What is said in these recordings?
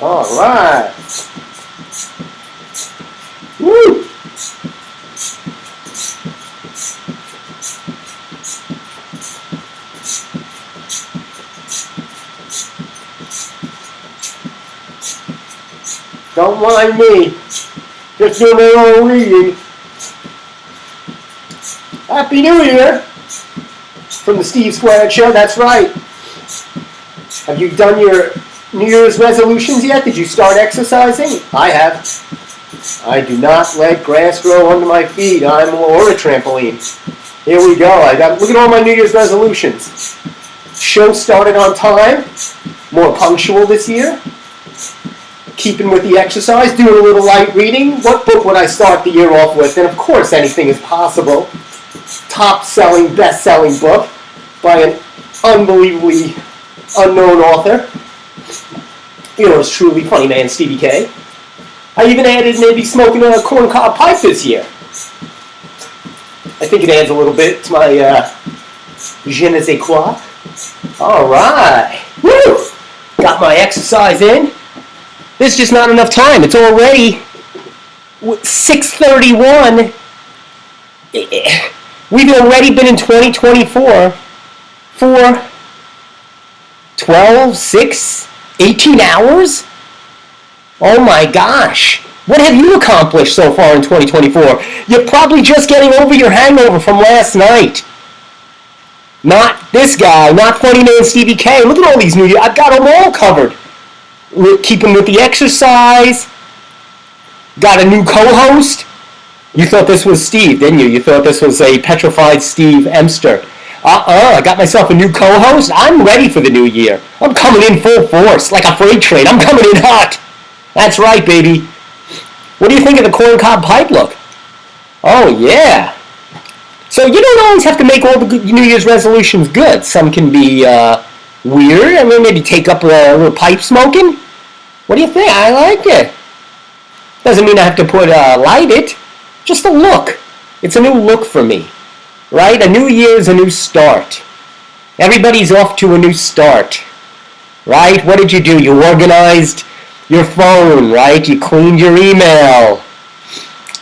All right. Woo! Don't mind me. Just doing my own reading. Happy New Year! From the Steve Squared Show, that's right. Have you done your New Year's resolutions yet? Did you start exercising? I have. I do not let grass grow under my feet. Or a trampoline. Here we go. Look at all my New Year's resolutions. Show started on time. More punctual this year. Keeping with the exercise, doing a little light reading. What book would I start the year off with? And of course, anything is possible. Top-selling, best-selling book by an unbelievably unknown author. Yours truly, funny man, Stevie K. I even added maybe smoking a corncob pipe this year. I think it adds a little bit to my je ne sais quoi. All right. Woo! Got my exercise in. There's just not enough time. It's already 6:31. We've already been in 2024 for 12, 6, 18 hours? Oh my gosh. What have you accomplished so far in 2024? You're probably just getting over your hangover from last night. Not this guy, not funny man Stevie K. Look at all these New Year. I've got them all covered. Keeping with the exercise. Got a new co-host. You thought this was Steve, didn't you? You thought this was a petrified Steve Emster. I got myself a new co-host. I'm ready for the new year. I'm coming in full force, like a freight train. I'm coming in hot. That's right, baby. What do you think of the corncob pipe look? Oh, yeah. So you don't always have to make all the good New Year's resolutions good. Some can be weird. I mean, maybe take up a little pipe smoking. What do you think? I like it. Doesn't mean I have to light it. Just a look. It's a new look for me. Right? A new year is a new start. Everybody's off to a new start. Right? What did you do? You organized your phone, right? You cleaned your email.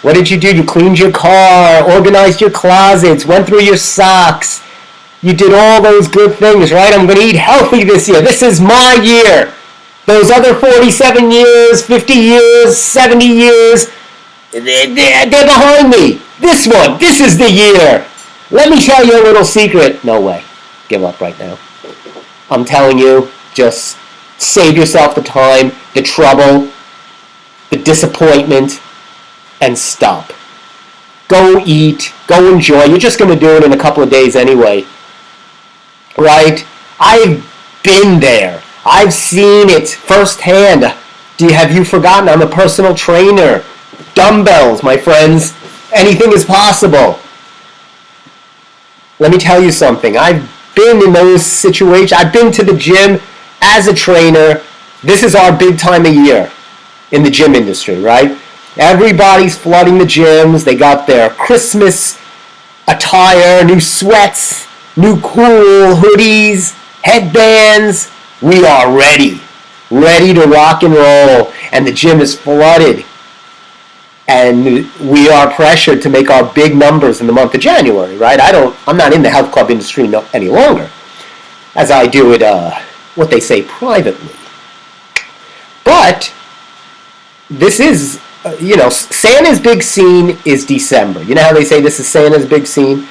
What did you do? You cleaned your car, organized your closets, went through your socks. You did all those good things, right? I'm going to eat healthy this year. This is my year. Those other 47 years, 50 years, 70 years, they're behind me. This one, this is the year. Let me tell you a little secret. No way. Give up right now. I'm telling you, just save yourself the time, the trouble, the disappointment, and stop. Go eat. Go enjoy. You're just going to do it in a couple of days anyway. Right? I've been there. I've seen it firsthand. Have you forgotten? I'm a personal trainer. Dumbbells, my friends. Anything is possible. Let me tell you something. I've been in those situations. I've been to the gym as a trainer. This is our big time of year in the gym industry, right? Everybody's flooding the gyms. They got their Christmas attire, new sweats, new cool hoodies, headbands. We are ready to rock and roll. And the gym is flooded. And we are pressured to make our big numbers in the month of January, right? I'm not in the health club industry any longer, as I do it, what they say, privately. But this is, Santa's big scene is December. You know how they say this is Santa's big scene?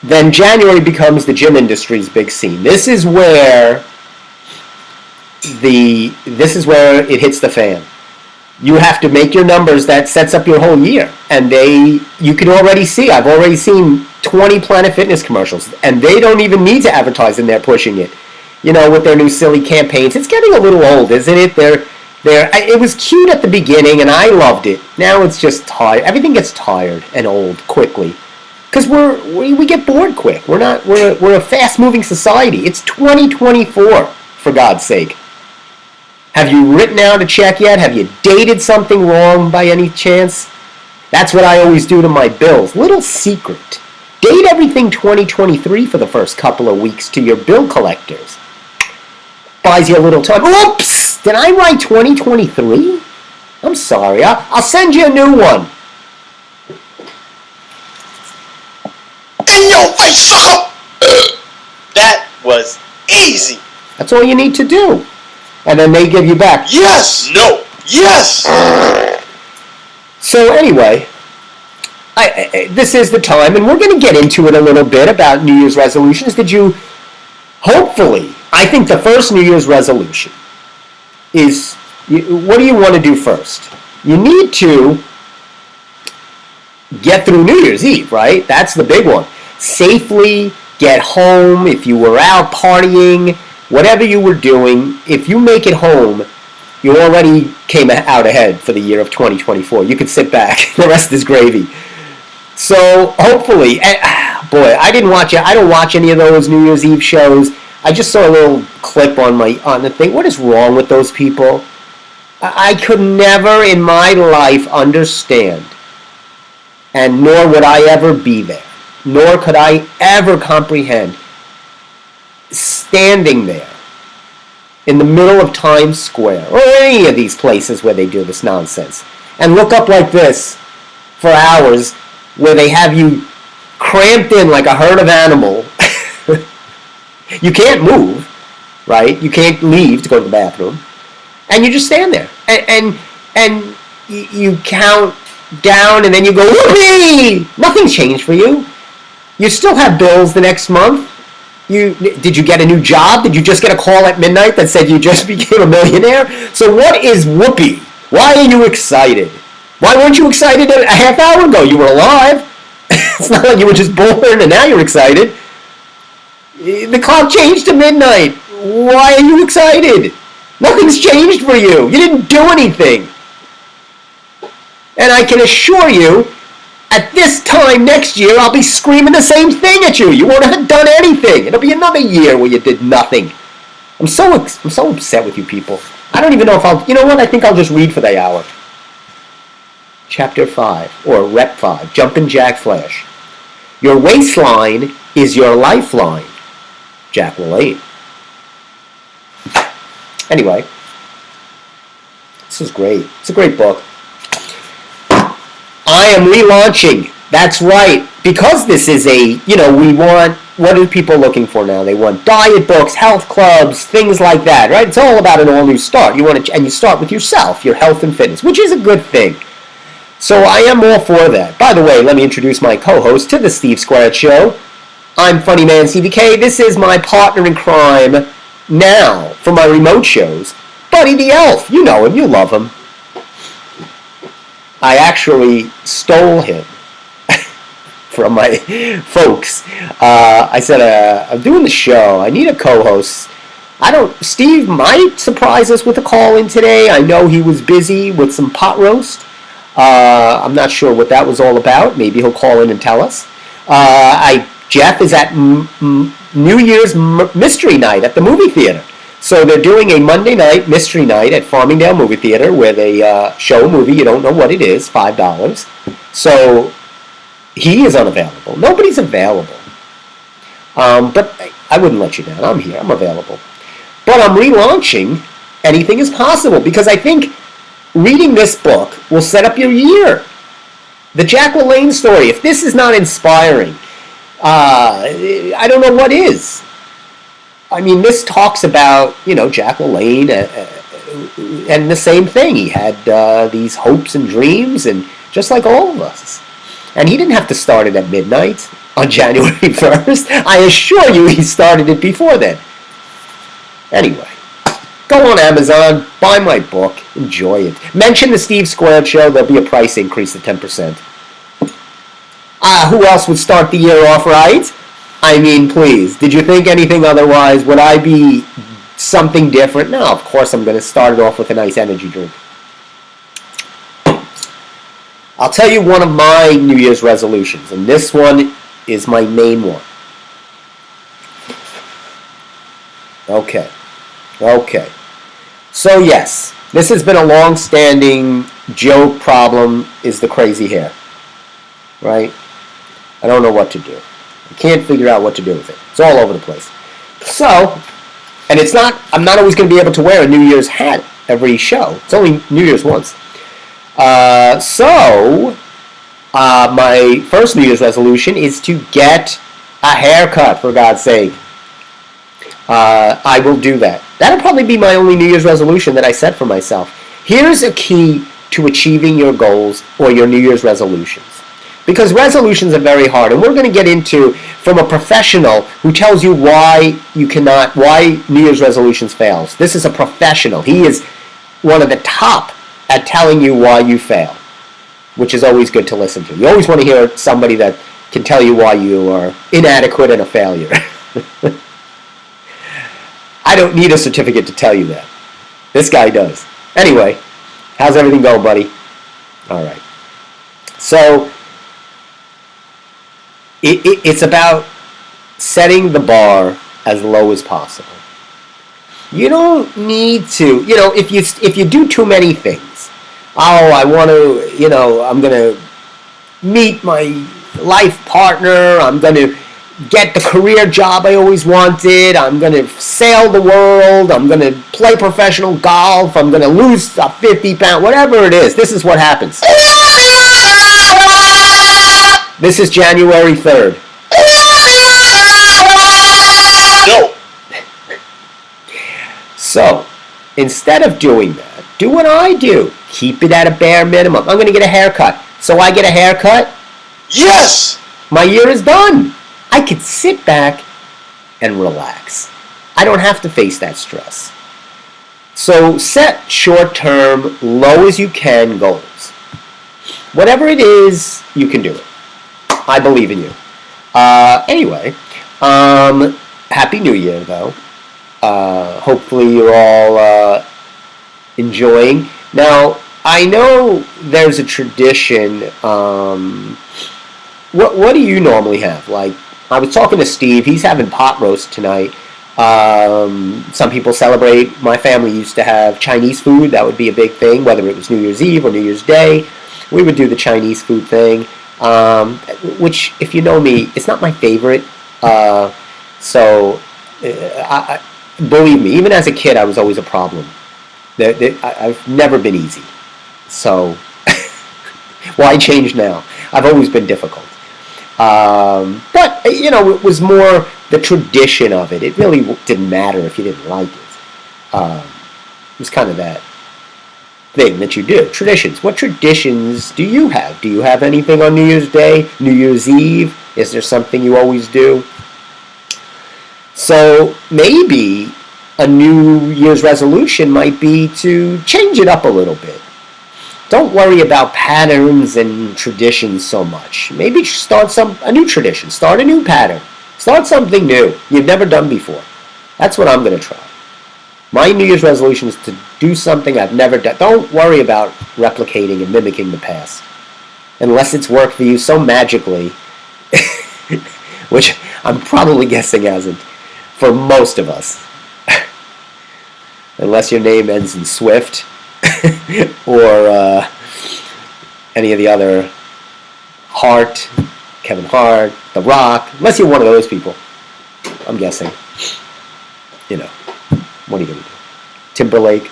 Then January becomes the gym industry's big scene. This is where it hits the fan. You have to make your numbers. That sets up your whole year. And you can already see, I've already seen 20 Planet Fitness commercials, and they don't even need to advertise, and they're pushing it. With their new silly campaigns. It's getting a little old, isn't it? It was cute at the beginning, and I loved it. Now it's just tired. Everything gets tired and old quickly. Because we get bored quick. We're a fast-moving society. It's 2024, for God's sake. Have you written out a check yet? Have you dated something wrong by any chance? That's what I always do to my bills. Little secret. Date everything 2023 for the first couple of weeks to your bill collectors. buys you a little time. Oops! Did I write 2023? I'm sorry. I'll send you a new one. In your face, sucker! That was easy. That's all you need to do. And then they give you back. Yes! No! Yes! So anyway, this is the time, and we're going to get into it a little bit about New Year's resolutions. Hopefully, I think the first New Year's resolution is, what do you want to do first? You need to get through New Year's Eve, right? That's the big one. Safely get home. If you were out partying, whatever you were doing, if you make it home, you already came out ahead for the year of 2024. You can sit back. The rest is gravy. So hopefully, boy, I don't watch any of those New Year's Eve shows. I just saw a little clip on the thing. What is wrong with those people? I could never in my life understand, and nor would I ever be there, nor could I ever comprehend standing there in the middle of Times Square or any of these places where they do this nonsense and look up like this for hours, where they have you cramped in like a herd of animals. You can't move, right? You can't leave to go to the bathroom. And you just stand there. And you count down, and then you go, whoopee! Nothing's changed for you. You still have bills the next month. Did you get a new job? Did you just get a call at midnight that said you just became a millionaire? So what is whoopee? Why are you excited? Why weren't you excited a half hour ago? You were alive. It's not like you were just born and now you're excited. The clock changed to midnight. Why are you excited? Nothing's changed for you. You didn't do anything. And I can assure you, at this time next year, I'll be screaming the same thing at you. You won't have done anything. It'll be another year where you did nothing. I'm so upset with you people. I don't even know if I'll... You know what? I think I'll just read for the hour. Chapter 5, or Rep 5, Jumpin' Jack Flash. Your waistline is your lifeline. Jack LaLanne. Anyway, this is great. It's a great book. I am relaunching. That's right. Because this is we want, what are people looking for now? They want diet books, health clubs, things like that, right? It's all about an all-new start. And you start with yourself, your health and fitness, which is a good thing. So I am all for that. By the way, let me introduce my co-host to the Steve Squared Show. I'm Funny Man CVK. This is my partner in crime now for my remote shows, Buddy the Elf. You know him. You love him. I actually stole him from my folks. I said, I'm doing the show. I need a co-host. Steve might surprise us with a call in today. I know he was busy with some pot roast. I'm not sure what that was all about. Maybe he'll call in and tell us. Jeff is at New Year's Mystery Night at the movie theater. So they're doing a Monday night mystery night at Farmingdale Movie Theater where they show a movie. You don't know what it is, $5. So he is unavailable. Nobody's available. But I wouldn't let you down. I'm here. I'm available. But I'm relaunching Anything is Possible because I think reading this book will set up your year. The Jack LaLanne story, if this is not inspiring, I don't know what is. I mean, this talks about, Jack LaLanne and the same thing. He had these hopes and dreams, and just like all of us. And he didn't have to start it at midnight on January 1st. I assure you he started it before then. Anyway, go on Amazon, buy my book, enjoy it. Mention the Steve Squared Show, there'll be a price increase of 10%. Who else would start the year off right? I mean, please, did you think anything otherwise? Would I be something different? No, of course I'm going to start it off with a nice energy drink. I'll tell you one of my New Year's resolutions, and this one is my main one. Okay. So yes, this has been a long-standing joke problem, is the crazy hair. Right? I don't know what to do. I can't figure out what to do with it. It's all over the place. So, And I'm not always going to be able to wear a New Year's hat every show. It's only New Year's once. My first New Year's resolution is to get a haircut, for God's sake. I will do that. That'll probably be my only New Year's resolution that I set for myself. Here's a key to achieving your goals or your New Year's resolutions. Because resolutions are very hard, and we're going to get into from a professional who tells you why New Year's resolutions fails. This is a professional. He is one of the top at telling you why you fail, which is always good to listen to. You always want to hear somebody that can tell you why you are inadequate and a failure. I don't need a certificate to tell you that. This guy does. Anyway, how's everything going, buddy? All right. So, it's about setting the bar as low as possible. You don't need to, if you do too many things. Oh, I want to, I'm going to meet my life partner. I'm going to get the career job I always wanted. I'm going to sail the world. I'm going to play professional golf. I'm going to lose 50 pounds, whatever it is. This is what happens. This is January 3rd. No. So, instead of doing that, do what I do. Keep it at a bare minimum. I'm going to get a haircut. So I get a haircut? Yes. My year is done. I could sit back and relax. I don't have to face that stress. So set short-term, low as you can goals. Whatever it is, you can do it. I believe in you. Anyway, Happy New Year, though. Hopefully you're all enjoying. Now, I know there's a tradition. What do you normally have? Like, I was talking to Steve. He's having pot roast tonight. Some people celebrate. My family used to have Chinese food. That would be a big thing, whether it was New Year's Eve or New Year's Day. We would do the Chinese food thing, which, if you know me, it's not my favorite. Believe me, even as a kid, I was always a problem. I've never been easy. So, why change now? I've always been difficult. But, it was more the tradition of it. It really didn't matter if you didn't like it. It was kind of that thing that you do. Traditions. What traditions do you have? Do you have anything on New Year's Day, New Year's Eve? Is there something you always do? So maybe a New Year's resolution might be to change it up a little bit. Don't worry about patterns and traditions so much. Maybe start a new tradition. Start a new pattern. Start something new you've never done before. That's what I'm going to try. My New Year's resolution is to do something I've never done. Don't worry about replicating and mimicking the past. Unless it's worked for you so magically, which I'm probably guessing hasn't, for most of us. Unless your name ends in Swift, or any of the other Hart, Kevin Hart, The Rock. Unless you're one of those people, I'm guessing. What are you going to do? Timberlake.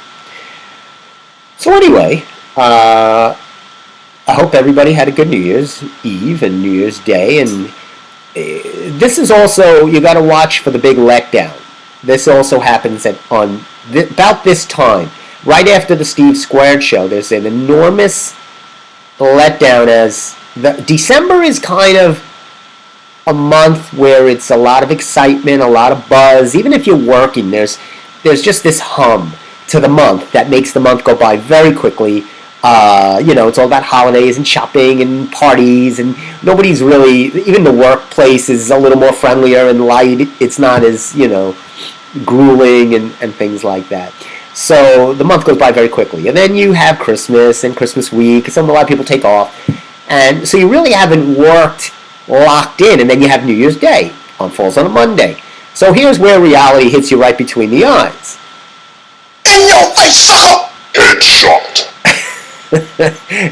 So anyway, I hope everybody had a good New Year's Eve and New Year's Day. And this is also, you got to watch for the big letdown. This also happens about this time. Right after the Steve Squared show, there's an enormous letdown as December is kind of a month where it's a lot of excitement, a lot of buzz. Even if you're working, there's just this hum to the month that makes the month go by very quickly. It's all about holidays and shopping and parties, and nobody's really, even the workplace is a little more friendlier and light. It's not as, grueling and things like that. So the month goes by very quickly. And then you have Christmas and Christmas week. A lot of people take off. And so you really haven't worked locked in. And then you have New Year's Day. Falls on a Monday. So here's where reality hits you right between the eyes. In your face, sucker! Headshot!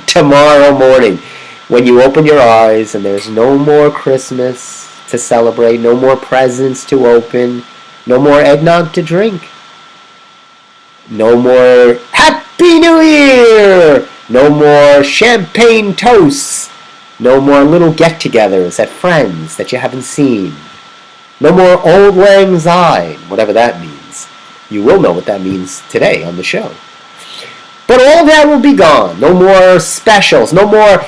Tomorrow morning, when you open your eyes and there's no more Christmas to celebrate, no more presents to open, No more eggnog to drink. No more Happy New Year! No more champagne toasts. No more little get-togethers at friends that you haven't seen. No more Old Lang Syne, whatever that means. You will know what that means today on the show. But all that will be gone. No more specials. No more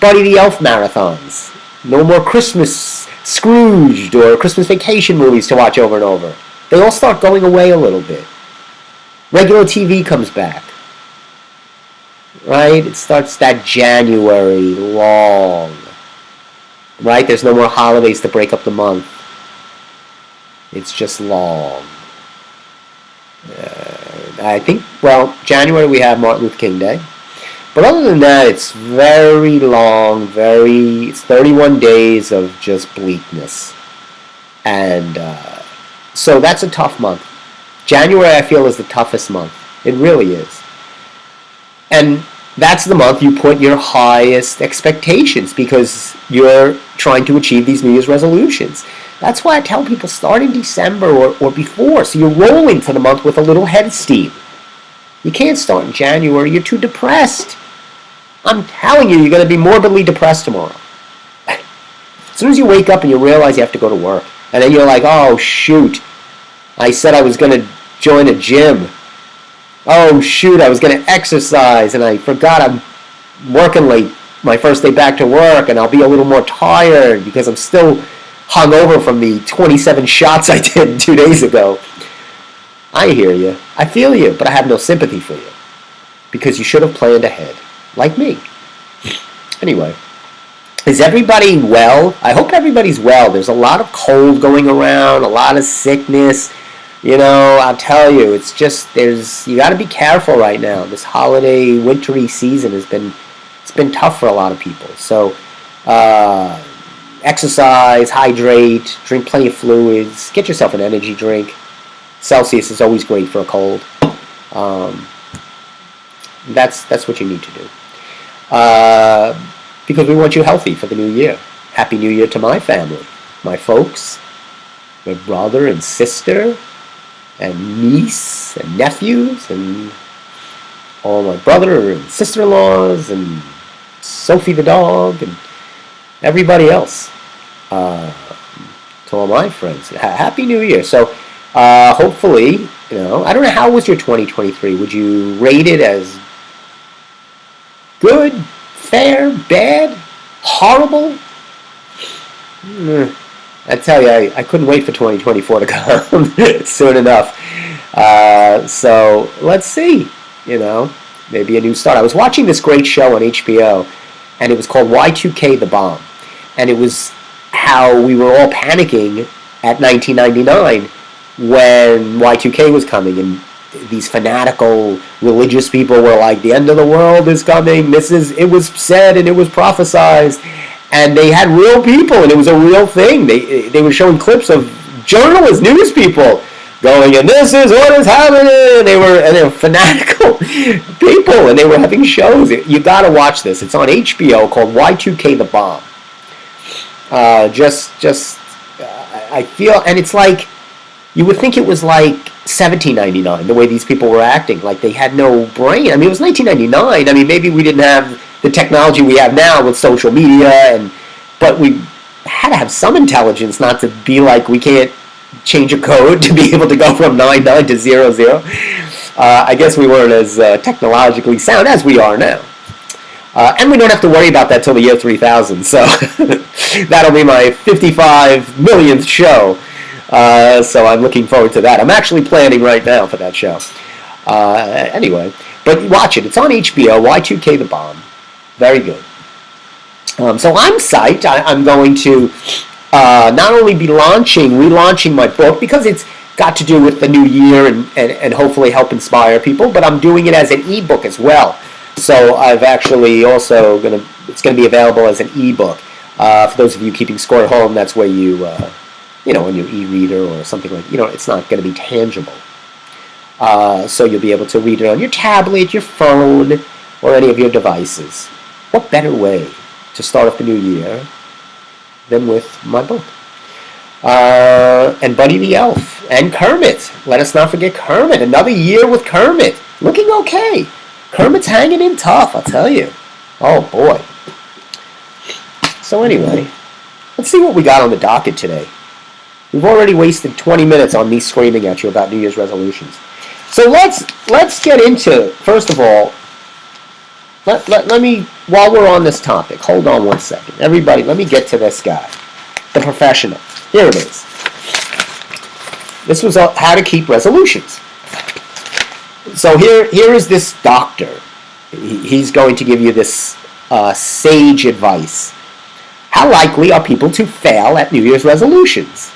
Buddy the Elf marathons. No more Christmas Scrooged or Christmas Vacation movies to watch over and over. They all start going away a little bit. Regular TV comes back. Right? It starts that January long. Right? There's no more holidays to break up the month. It's just long. I think, January we have Martin Luther King Day. But other than that, it's very long, it's 31 days of just bleakness. And so that's a tough month. January, I feel, is the toughest month. It really is. And that's the month you put your highest expectations because you're trying to achieve these New Year's resolutions. That's why I tell people start in December or before, so you're rolling to the month with a little head steam. You can't start in January. You're too depressed. I'm telling you, you're going to be morbidly depressed tomorrow. As soon as you wake up and you realize you have to go to work, and then you're like, oh, shoot, I said I was going to join a gym. Oh, shoot, I was going to exercise, and I forgot I'm working late my first day back to work, and I'll be a little more tired because I'm still hungover from the 27 shots I did 2 days ago. I hear you. I feel you, but I have no sympathy for you because you should have planned ahead, like me. Anyway, is everybody well? I hope everybody's well. There's a lot of cold going around, a lot of sickness. You know, I'll tell you, it's just, you got to be careful right now. This holiday, wintry season it's been tough for a lot of people. So, exercise, hydrate, drink plenty of fluids, get yourself an energy drink. Celsius is always great for a cold. That's what you need to do. Because we want you healthy for the new year. Happy New Year to my family, my folks, my brother and sister, and niece and nephews, and all my brother and sister-in-laws, and Sophie the dog, and everybody else. To all my friends, Happy New Year. So, hopefully, I don't know, how was your 2023? Would you rate it as good, fair, bad, horrible? I tell you, I couldn't wait for 2024 to come soon enough. So let's see, maybe a new start. I was watching this great show on HBO, and it was called Y2K The Bomb. And it was how we were all panicking at 1999 when Y2K was coming, and these fanatical religious people were like, the end of the world is coming, it was said and it was prophesized. And they had real people, and it was a real thing. They were showing clips of journalists, news people, going, and this is what is happening. And they were fanatical people, and they were having shows. You got to watch this. It's on HBO called Y2K The Bomb. I feel, and it's like, you would think it was like 1799, the way these people were acting, like they had no brain. I mean, it was 1999. I mean, maybe we didn't have the technology we have now with social media, but we had to have some intelligence not to be like, we can't change a code to be able to go from 99 to 00. I guess we weren't as technologically sound as we are now. And we don't have to worry about that till the year 3000, so that'll be my 55 millionth show. So I'm looking forward to that. I'm actually planning right now for that show. Anyway, but watch it. It's on HBO, Y2K The Bomb. Very good. So I'm psyched. I'm going to not only be relaunching my book, because it's got to do with the new year and hopefully help inspire people, but I'm doing it as an ebook as well. So I've actually also it's going to be available as an ebook. For those of you keeping score at home, that's where you, on your e-reader or something like, it's not going to be tangible. So you'll be able to read it on your tablet, your phone, or any of your devices. What better way to start off the new year than with my book? And Buddy the Elf, and Kermit. Let us not forget Kermit. Another year with Kermit. Looking okay. Kermit's hanging in tough, I'll tell you. Oh, boy. So anyway, let's see what we got on the docket today. We've already wasted 20 minutes on me screaming at you about New Year's resolutions. So let's get into, first of all, let me, while we're on this topic, hold on one second. Everybody, let me get to this guy, the professional. Here it is. This was how to keep resolutions. So here is this doctor. He's going to give you this sage advice. How likely are people to fail at New Year's resolutions?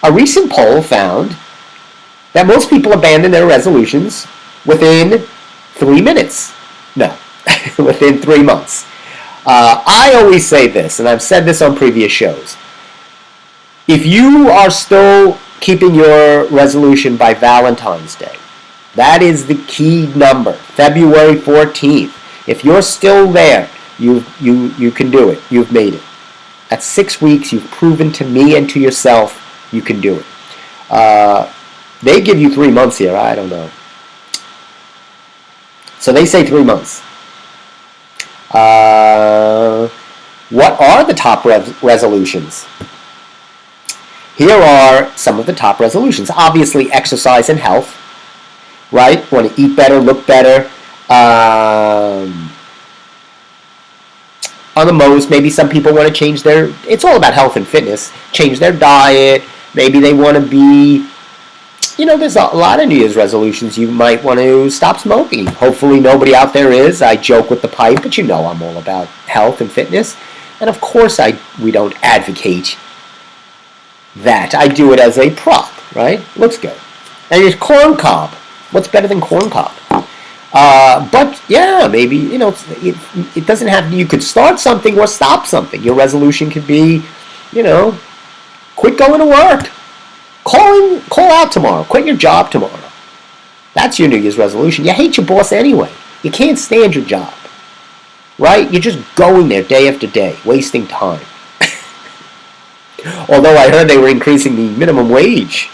A recent poll found that most people abandon their resolutions within 3 minutes. No, within 3 months. I always say this, and I've said this on previous shows. If you are still keeping your resolution by Valentine's Day, that is the key number, February 14th. If you're still there, you can do it. You've made it. At 6 weeks, you've proven to me and to yourself you can do it. They give you 3 months here. I don't know. So they say 3 months. What are the top resolutions? Here are some of the top resolutions. Obviously, exercise and health. Right? Want to eat better, look better. On the most, maybe some people want to change their, it's all about health and fitness, change their diet. Maybe they want to be, there's a lot of New Year's resolutions. You might want to stop smoking. Hopefully nobody out there is. I joke with the pipe, but I'm all about health and fitness. And of course we don't advocate that. I do it as a prop, right? Looks good. And it's corn cob. What's better than corn cob? But yeah, maybe, it doesn't have, you could start something or stop something. Your resolution could be, quit going to work. Call out tomorrow. Quit your job tomorrow. That's your New Year's resolution. You hate your boss anyway. You can't stand your job. Right? You're just going there day after day, wasting time. Although I heard they were increasing the minimum wage.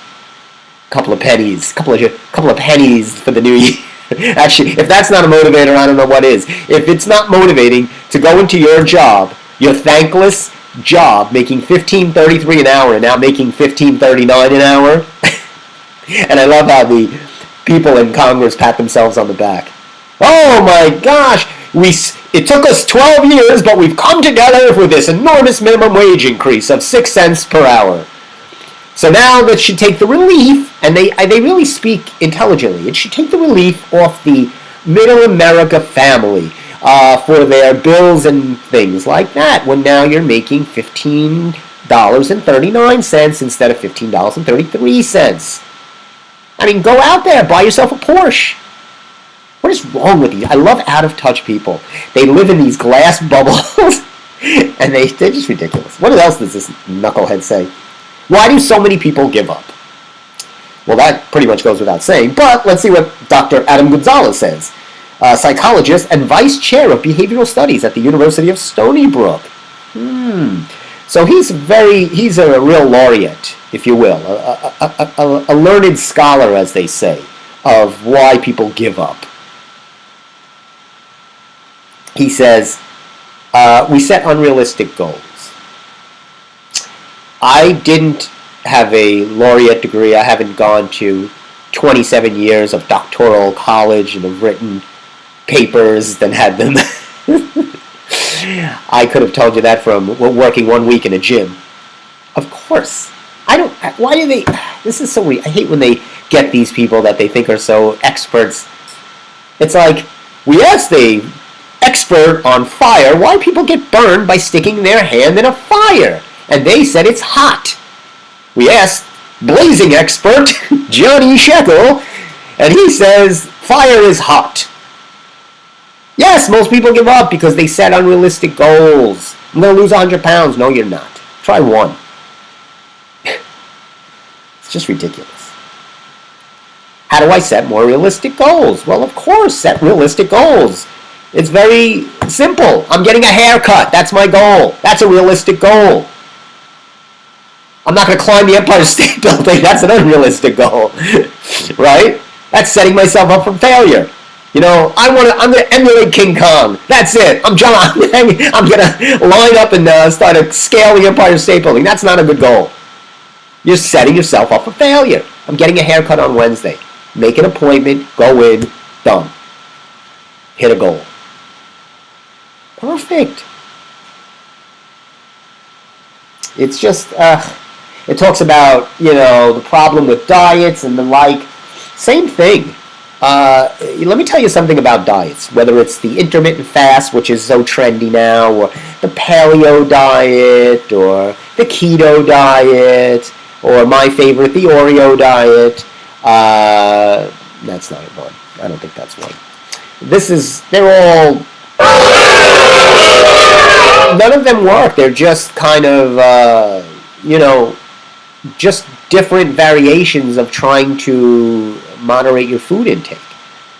Couple of pennies for the new year. Actually, if that's not a motivator, I don't know what is. If it's not motivating to go into your job, your thankless job, making $15.33 an hour and now making $15.39 an hour, and I love how the people in Congress pat themselves on the back. Oh my gosh, it took us 12 years, but we've come together with this enormous minimum wage increase of 6 cents per hour. So now that should take the relief, and they really speak intelligently, it should take the relief off the middle America family for their bills and things like that, when now you're making $15.39 instead of $15.33. I mean, go out there, buy yourself a Porsche. What is wrong with you? I love out-of-touch people. They live in these glass bubbles, and they're just ridiculous. What else does this knucklehead say? Why do so many people give up? Well, that pretty much goes without saying, but let's see what Dr. Adam Gonzalez says, psychologist and vice chair of behavioral studies at the University of Stony Brook. So he's a real laureate, if you will, a learned scholar, as they say, of why people give up. He says, we set unrealistic goals. I didn't have a laureate degree. I haven't gone to 27 years of doctoral college and have written papers, then had them. I could have told you that from working 1 week in a gym. Of course. Why do they, this is so weird. I hate when they get these people that they think are so experts. It's like, we asked the expert on fire why people get burned by sticking their hand in a fire. And they said it's hot. We asked blazing expert Johnny Shekel, and he says fire is hot. Yes, most people give up because they set unrealistic goals. I'm going to lose 100 pounds. No, you're not. Try one. It's just ridiculous. How do I set more realistic goals? Well, of course, set realistic goals. It's very simple. I'm getting a haircut. That's my goal. That's a realistic goal. I'm not going to climb the Empire State Building. That's an unrealistic goal, right? That's setting myself up for failure. I'm going to emulate King Kong. That's it. I'm going to line up and start to scale the Empire State Building. That's not a good goal. You're setting yourself up for failure. I'm getting a haircut on Wednesday. Make an appointment, go in, done. Hit a goal. Perfect. It's just, it talks about, the problem with diets and the like. Same thing. Let me tell you something about diets, whether it's the intermittent fast, which is so trendy now, or the paleo diet, or the keto diet, or my favorite, the Oreo diet. That's not one. I don't think that's one. They're all, none of them work. They're just kind of, just different variations of trying to moderate your food intake.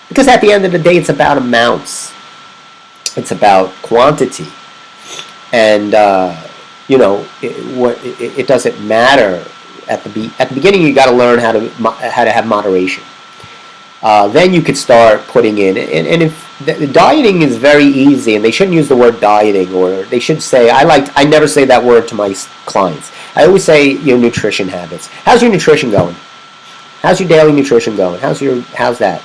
Because at the end of the day, it's about amounts. It's about quantity. And, it doesn't matter. At the beginning, you got to learn how to have moderation. Then you could start putting in, and if the dieting is very easy, and they shouldn't use the word dieting, or they should say, I never say that word to my clients. I always say, nutrition habits. How's your nutrition going? How's your daily nutrition going? How's that?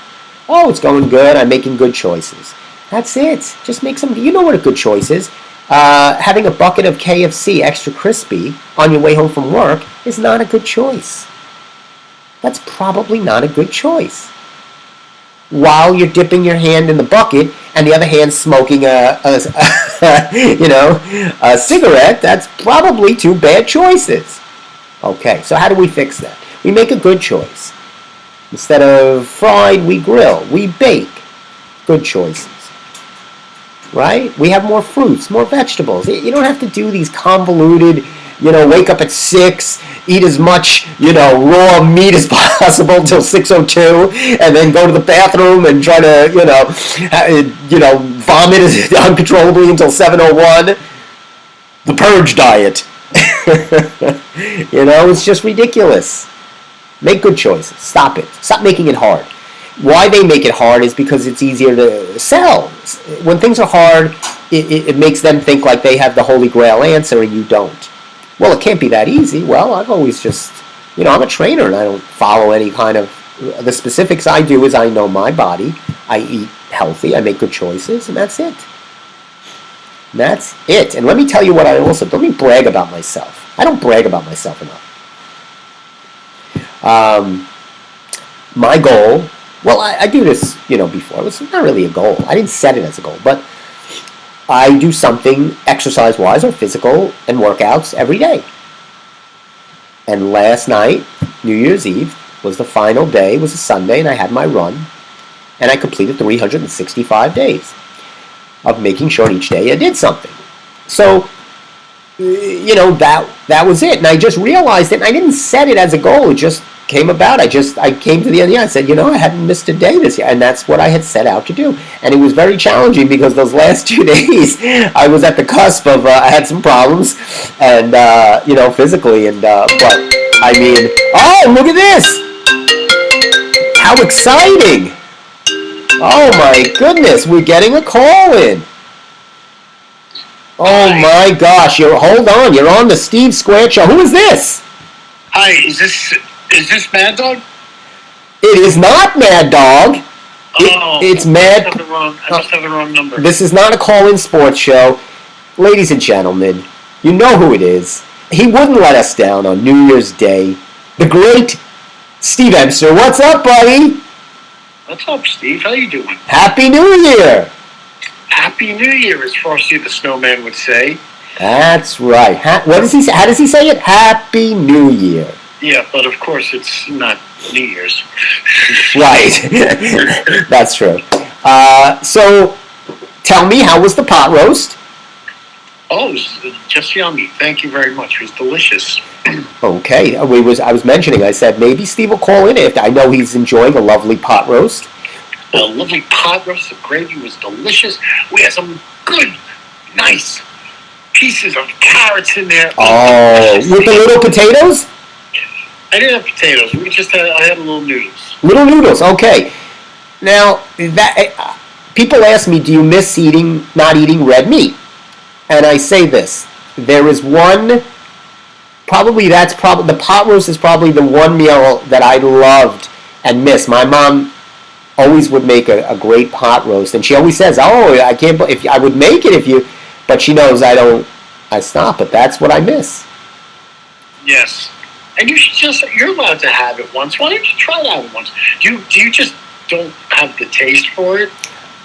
Oh, it's going good. I'm making good choices. That's it. Just make some. You know what a good choice is. Having a bucket of KFC extra crispy on your way home from work is not a good choice. That's probably not a good choice. While you're dipping your hand in the bucket and the other hand smoking a cigarette, that's probably two bad choices. Okay, so how do we fix that? We make a good choice. Instead of fried, we grill, we bake. Good choices. Right? We have more fruits, more vegetables. You don't have to do these convoluted, wake up at 6, eat as much, raw meat as possible until 6:02, and then go to the bathroom and try to, vomit uncontrollably until 7:01. The purge diet. It's just ridiculous. Make good choices. Stop it. Stop making it hard. Why they make it hard is because it's easier to sell. When things are hard, it makes them think like they have the Holy Grail answer and you don't. Well, it can't be that easy. Well, I've always just, I'm a trainer and I don't follow any kind of, the specifics I do is I know my body, I eat healthy, I make good choices, and that's it. That's it. And let me tell you what I also, let me brag about myself. I don't brag about myself enough. My goal, well, I do this, before. It was not really a goal. I didn't set it as a goal, but I do something exercise-wise or physical and workouts every day. And last night, New Year's Eve, was the final day. It was a Sunday, and I had my run. And I completed 365 days of making sure each day I did something. So, that was it. And I just realized it, and I didn't set it as a goal. It just came about. I came to the end. I said, I hadn't missed a day this year, and that's what I had set out to do. And it was very challenging because those last 2 days, I was at the cusp of. I had some problems, and physically, and but I mean, oh, look at this! How exciting! Oh my goodness, we're getting a call in. Oh my gosh! Hold on, you're on the Steve Square Show. Who is this? Hi, is this Mad Dog? It is not Mad Dog. It's Mad. I must have the wrong number. This is not a call-in sports show. Ladies and gentlemen, you know who it is. He wouldn't let us down on New Year's Day. The great Steve Emster. What's up, buddy? What's up, Steve? How you doing? Happy New Year. Happy New Year, as Frosty the Snowman would say. That's right. What does he say? How does he say it? Happy New Year. Yeah, but of course it's not New Year's. Right. That's true. So, tell me, how was the pot roast? Oh, it was just yummy. Thank you very much. It was delicious. Okay. I was mentioning, I said, maybe Steve will call in after. I know he's enjoying a lovely pot roast. The lovely pot roast, the gravy was delicious. We had some good, nice pieces of carrots in there. Oh, with the little potatoes? I didn't have potatoes. I had little noodles. Little noodles, okay. Now, people ask me, do you miss not eating red meat? And I say this, there is one, the pot roast is probably the one meal that I loved and miss. My mom always would make a great pot roast, and she always says, "Oh, I can't. If I would make it if you," but she knows I stop. But that's what I miss. Yes, and you're allowed to have it once. Why don't you try it out once? Do you just don't have the taste for it?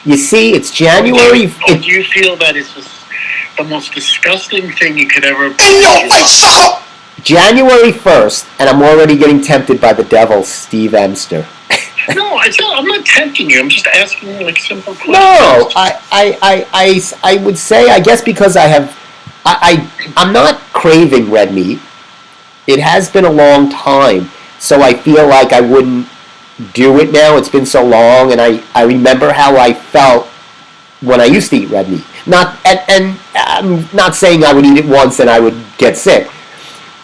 You see, it's January. Or do you feel that it's the most disgusting thing you could ever? In your face, sucker! January 1st, and I'm already getting tempted by the devil, Steve Emster. No, I'm not tempting you. I'm just asking you like simple questions. No, I would say, I guess because I'm not craving red meat. It has been a long time, so I feel like I wouldn't do it now. It's been so long, and I remember how I felt when I used to eat red meat. And I'm not saying I would eat it once and I would get sick.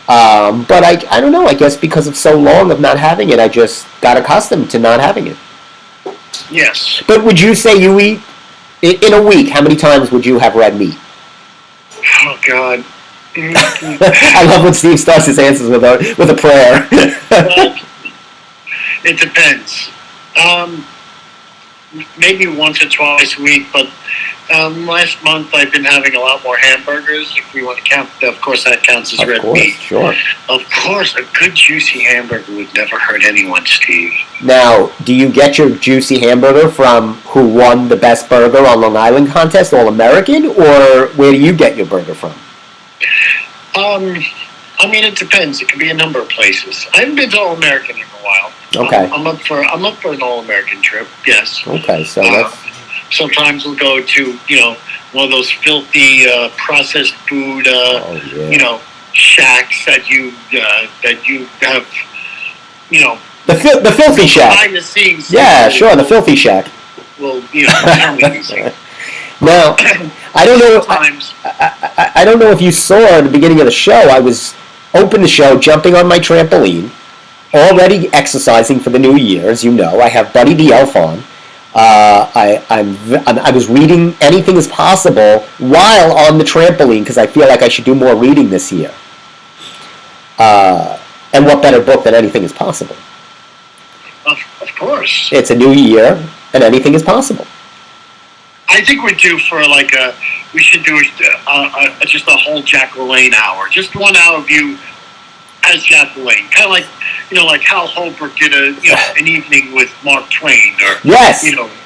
But I don't know, I guess because of so long of not having it, I just got accustomed to not having it. Yes. But would you say you eat, in a week, how many times would you have red meat? Oh, God. I love when Steve starts his answers with a prayer. Well, it depends. Maybe once or twice a week, but last month I've been having a lot more hamburgers. If we want to count, of course, that counts as red meat. Sure. Of course, a good juicy hamburger would never hurt anyone, Steve. Now, do you get your juicy hamburger from who won the best burger on Long Island contest, All American, or where do you get your burger from? I mean, it depends. It could be a number of places. I haven't been to All American in a while. Okay. I'm up for an All American trip. Yes. Okay, so that's. Sometimes we'll go to one of those filthy processed food shacks that you have the filthy shack. Behind the scenes. Yeah, sure, the filthy shack. Well, tell me these things. Now, I don't know. I don't know if you saw at the beginning of the show. I was open the show, jumping on my trampoline, already exercising for the new year. As you know, I have Buddy the Elf on. I was reading Anything Is Possible while on the trampoline because I feel like I should do more reading this year. And what better book than Anything Is Possible? Of course. It's a new year, and anything is possible. I think we should do just a whole Jack LaLanne hour. Just 1 hour of you as Jack LaLanne. Kind of like Hal Holbrook did an evening with Mark Twain. Or, yes.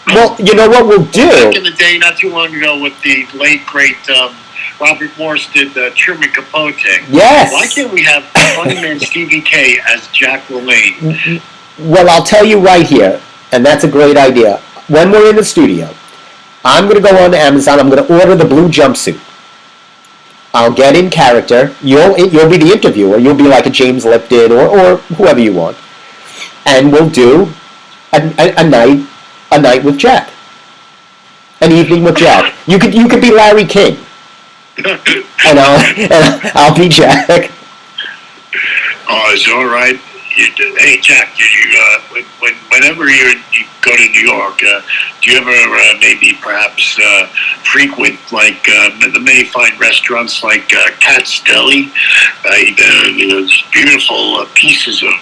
Well, you know what we'll do? Back in the day, not too long ago, with the late, great Robert Morse did Truman Capote. Yes. Why can't we have funny man Stevie K as Jack LaLanne? Well, I'll tell you right here, and that's a great idea. When we're in the studio, I'm going to go on to Amazon. I'm going to order the blue jumpsuit. I'll get in character. You'll be the interviewer. You'll be like a James Lipton or whoever you want, and we'll do a night with Jack, an evening with Jack. You could be Larry King, and I'll be Jack. Oh, it's all right. Hey, Jack, whenever you go to New York, do you ever maybe perhaps frequent the many fine restaurants like Cat's Deli? Those beautiful pieces of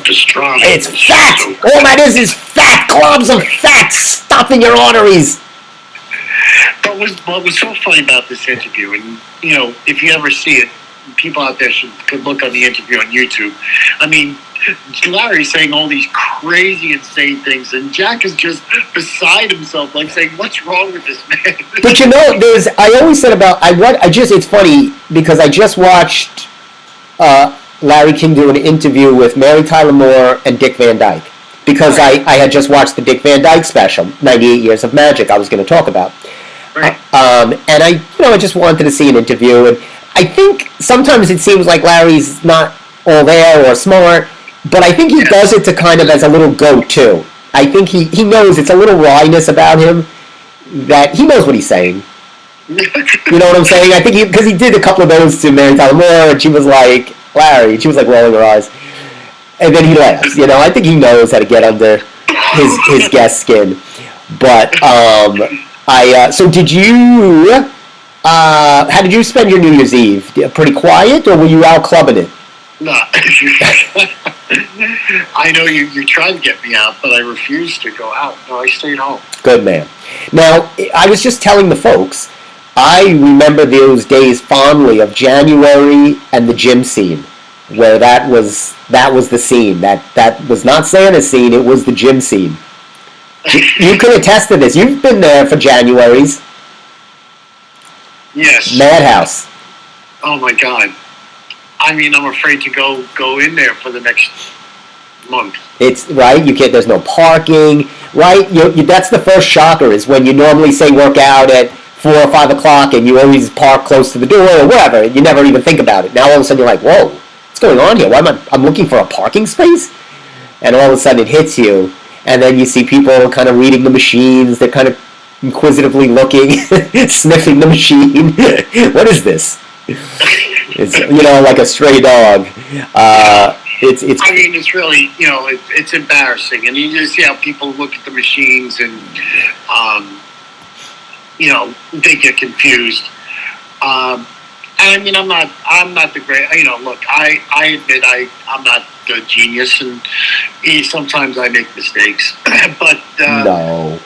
pastrami. It's fat! All that is fat! Globs of fat stuffing your arteries! But what was so funny about this interview, and if you ever see it, people out there could look on the interview on YouTube. I mean, Larry's saying all these crazy, insane things, and Jack is just beside himself, like saying, "What's wrong with this man?" But I always said about it's funny because I just watched Larry King do an interview with Mary Tyler Moore and Dick Van Dyke because I had just watched the Dick Van Dyke special, 98 Years of Magic. I was going to talk about, right. And I just wanted to see an interview and. I think sometimes it seems like Larry's not all there or smart, but I think he does it to kind of as a little go-to. I think he knows it's a little wryness about him that he knows what he's saying. You know what I'm saying? I think because he did a couple of those to Mary Tyler Moore, and she was like, Larry, and she was like rolling her eyes. And then he laughs. I think he knows how to get under his guest skin. But so did you? How did you spend your New Year's Eve? Pretty quiet, or were you out clubbing it? No. I know you tried to get me out, but I refused to go out. No, I stayed home. Good man. Now, I was just telling the folks, I remember those days fondly of January and the gym scene, where that was the scene. That was not Santa's scene, it was the gym scene. You can attest to this. You've been there for January's. Yes. Madhouse. Oh my God. I mean, I'm afraid to go in there for the next month. It's right. You can't. There's no parking. Right. That's the first shocker. Is when you normally say work out at 4 or 5 o'clock, and you always park close to the door or whatever. And you never even think about it. Now all of a sudden you're like, whoa, what's going on here? Why am I'm looking for a parking space? And all of a sudden it hits you, and then you see people kind of reading the machines. They're kind of inquisitively looking, sniffing the machine. What is this? It's like a stray dog. It's. I mean, it's really it's embarrassing, and you just see how people look at the machines and they get confused. And I mean, I'm not the great. Look, I admit I'm not a genius, and sometimes I make mistakes. But no.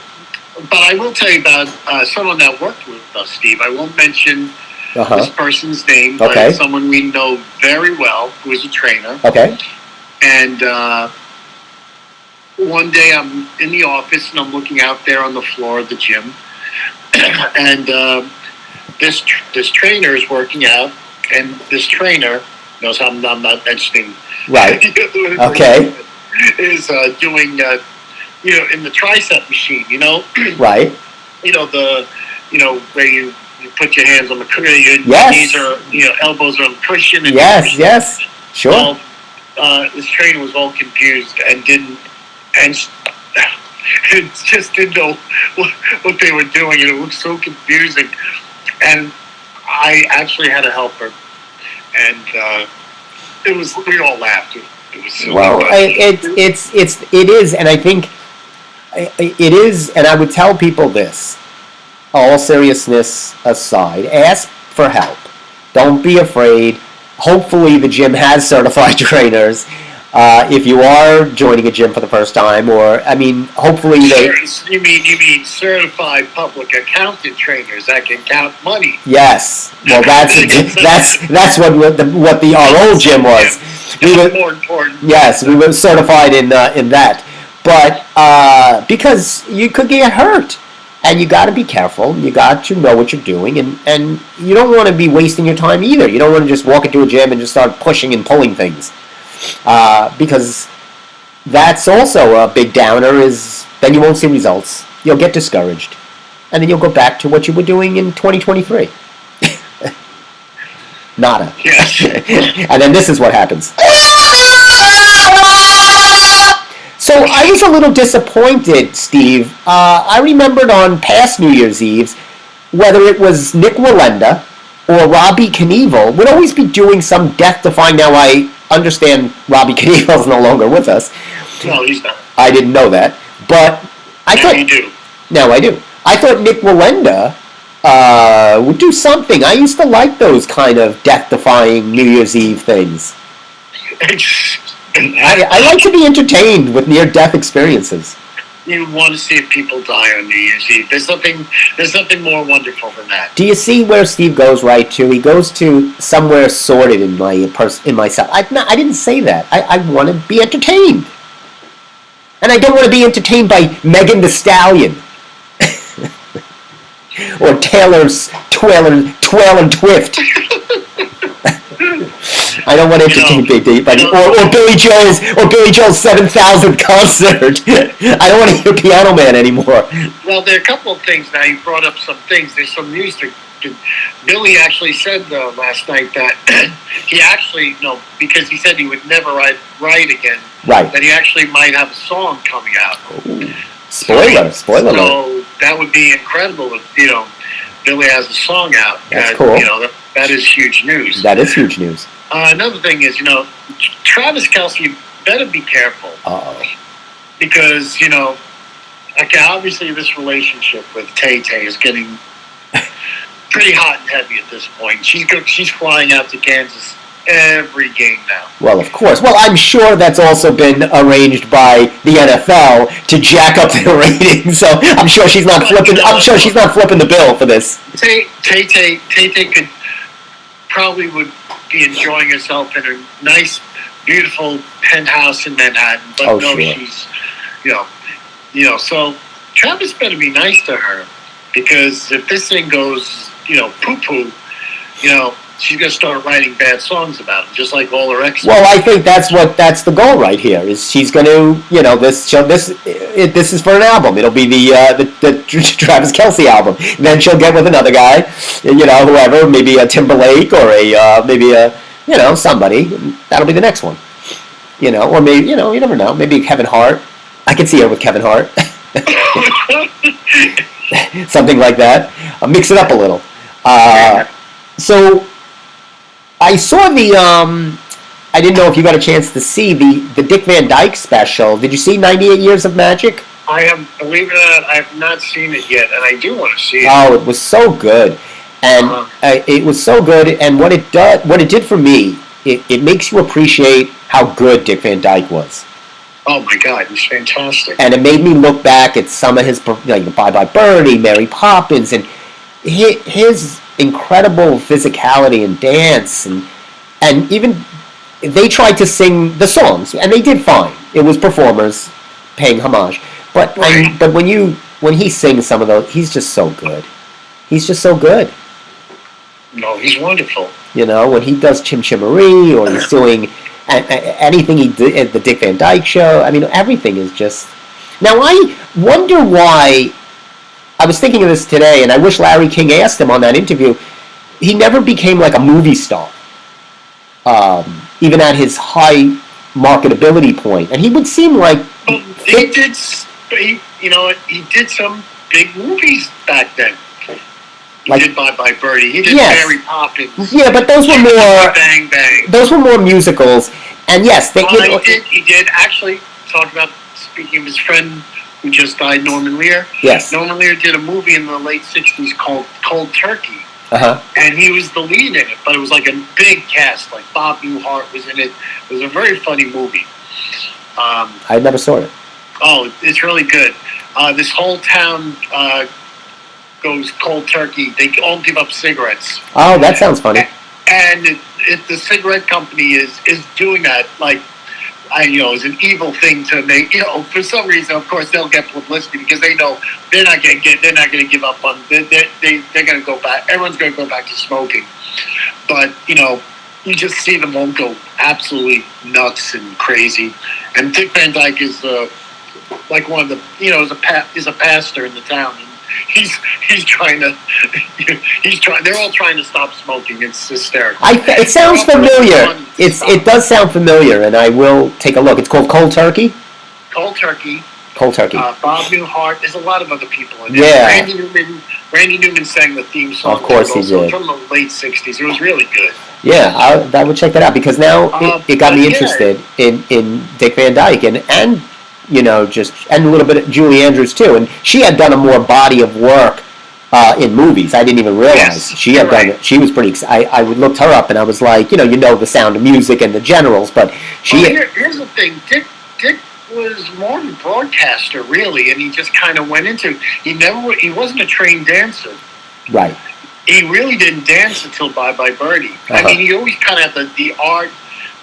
But I will tell you about someone that worked with us, Steve. I won't mention this person's name, but it's someone we know very well who is a trainer. Okay. And one day I'm in the office and I'm looking out there on the floor of the gym, and this trainer is working out, and this trainer knows I'm not mentioning. Right. Okay. Is doing. In the tricep machine, right? Where you put your hands on the cushion, your knees are, elbows are on the cushion. And yes, sure. Well, this trainer was all confused and just didn't know what they were doing, and it looked so confusing. And I actually had to help her, and we all laughed. It was so it is, and I think. It is, and I would tell people this, all seriousness aside, ask for help. Don't be afraid. Hopefully the gym has certified trainers. If you are joining a gym for the first time, or, I mean, hopefully they... You mean certified public accountant trainers that can count money? Yes. Well, that's what our old gym was. That's more important. Yes, we were certified in that. But because you could get hurt, and you got to be careful. You got to know what you're doing, and you don't want to be wasting your time either. You don't want to just walk into a gym and just start pushing and pulling things, because that's also a big downer. Is then you won't see results. You'll get discouraged, and then you'll go back to what you were doing in 2023. Nada. Yes. And then this is what happens. So I was a little disappointed, Steve. I remembered on past New Year's Eves, whether it was Nick Wallenda or Robbie Knievel, would always be doing some death-defying. Now I understand Robbie Knievel's no longer with us. No, he's not. I didn't know that, but I thought you do. Now I do. I thought Nick Wallenda would do something. I used to like those kind of death-defying New Year's Eve things. I like to be entertained with near-death experiences. You want to see if people die on New Year's Eve. There's nothing more wonderful than that. Do you see where Steve goes right to? He goes to somewhere sordid in myself. I didn't say that. I want to be entertained. And I don't want to be entertained by Megan Thee Stallion. Or Taylor's Twirl and Twift. I don't want to entertain anybody. Or Billy Joel's 7,000th concert. I don't want to hear Piano Man anymore. Well, there are a couple of things now. You brought up some things. There's some news. Billy actually said last night that he actually, because he said he would never write again. Right. That he actually might have a song coming out. Ooh. Spoiler alert. So that would be incredible if, Billy has a song out. That's cool. That is huge news. That is huge news. Another thing is, Travis Kelce better be careful. Uh-oh. Because, obviously this relationship with Tay-Tay is getting pretty hot and heavy at this point. She's flying out to Kansas every game now. Well, of course. Well, I'm sure that's also been arranged by the NFL to jack up their ratings. So I'm sure she's not flipping. I'm sure she's not flipping the bill for this. Tay-Tay could probably would be enjoying herself in a nice, beautiful penthouse in Manhattan, but sure. She's, So Travis better be nice to her, because if this thing goes, poo-poo, she's going to start writing bad songs about him, just like all her exes. Well, I think that's the goal right here. Is she's going to, this is for an album. It'll be the Travis Kelce album. Then she'll get with another guy, whoever, maybe a Timberlake or maybe a somebody. That'll be the next one. Or maybe you never know. Maybe Kevin Hart. I could see her with Kevin Hart. Something like that. Mix it up a little. So I saw I didn't know if you got a chance to see the Dick Van Dyke special. Did you see 98 Years of Magic? Believe it or not, I have not seen it yet, and I do want to see it. Oh, it was so good. And it was so good, and what it did for me, it makes you appreciate how good Dick Van Dyke was. Oh my God, he's fantastic. And it made me look back at some of his, Bye Bye Birdie, Mary Poppins, and his incredible physicality and dance, and even they tried to sing the songs, and they did fine. It was performers paying homage, but right. But when he sings some of those, he's just so good. He's just so good. No, he's wonderful. When he does Chim Chimaree, or he's doing anything he did at the Dick Van Dyke Show. I mean, everything is just. Now I wonder why. I was thinking of this today, and I wish Larry King asked him on that interview. He never became like a movie star, even at his high marketability point. And he would seem like he did some big movies back then. He did Bye Bye Birdie. He did Mary Poppins. Yeah, but those were more Bang Bang. Those were more musicals. And yes, he did actually talk about, speaking of his friend who just died, Norman Lear. Yes. Norman Lear did a movie in the late 60s called Cold Turkey. Uh-huh. And he was the lead in it, but it was like a big cast. Like Bob Newhart was in it. It was a very funny movie. I never saw it. Oh, it's really good. This whole town goes cold turkey. They all give up cigarettes. Oh, that sounds funny. And the cigarette company is doing that, like, is an evil thing to make. For some reason, of course, they'll get publicity because they know they're not going to give up on. They're going to go back. Everyone's going to go back to smoking. But you just see them all go absolutely nuts and crazy. And Dick Van Dyke is like one of the is a pastor in the town. And he's trying to they're all trying to stop smoking. It's hysterical. It sounds familiar. It does sound familiar, and I will take a look. It's called Cold Turkey. Cold Turkey. Cold Turkey. Bob Newhart. There's a lot of other people in it. Yeah. Randy Newman sang the theme song. Of course he did. From the late '60s. It was really good. Yeah, I would check that out, because now it got me interested in Dick Van Dyke and and a little bit of Julie Andrews too. And she had done a more body of work in movies. I didn't even realize she had done it. She was pretty. I would looked her up, and I was like, The Sound of Music and The Generals, but she. Well, here's the thing, Dick was more of a broadcaster, really, and he just kind of went into. He wasn't a trained dancer. Right. He really didn't dance until Bye Bye Birdie. Uh-huh. I mean, he always kind of had the art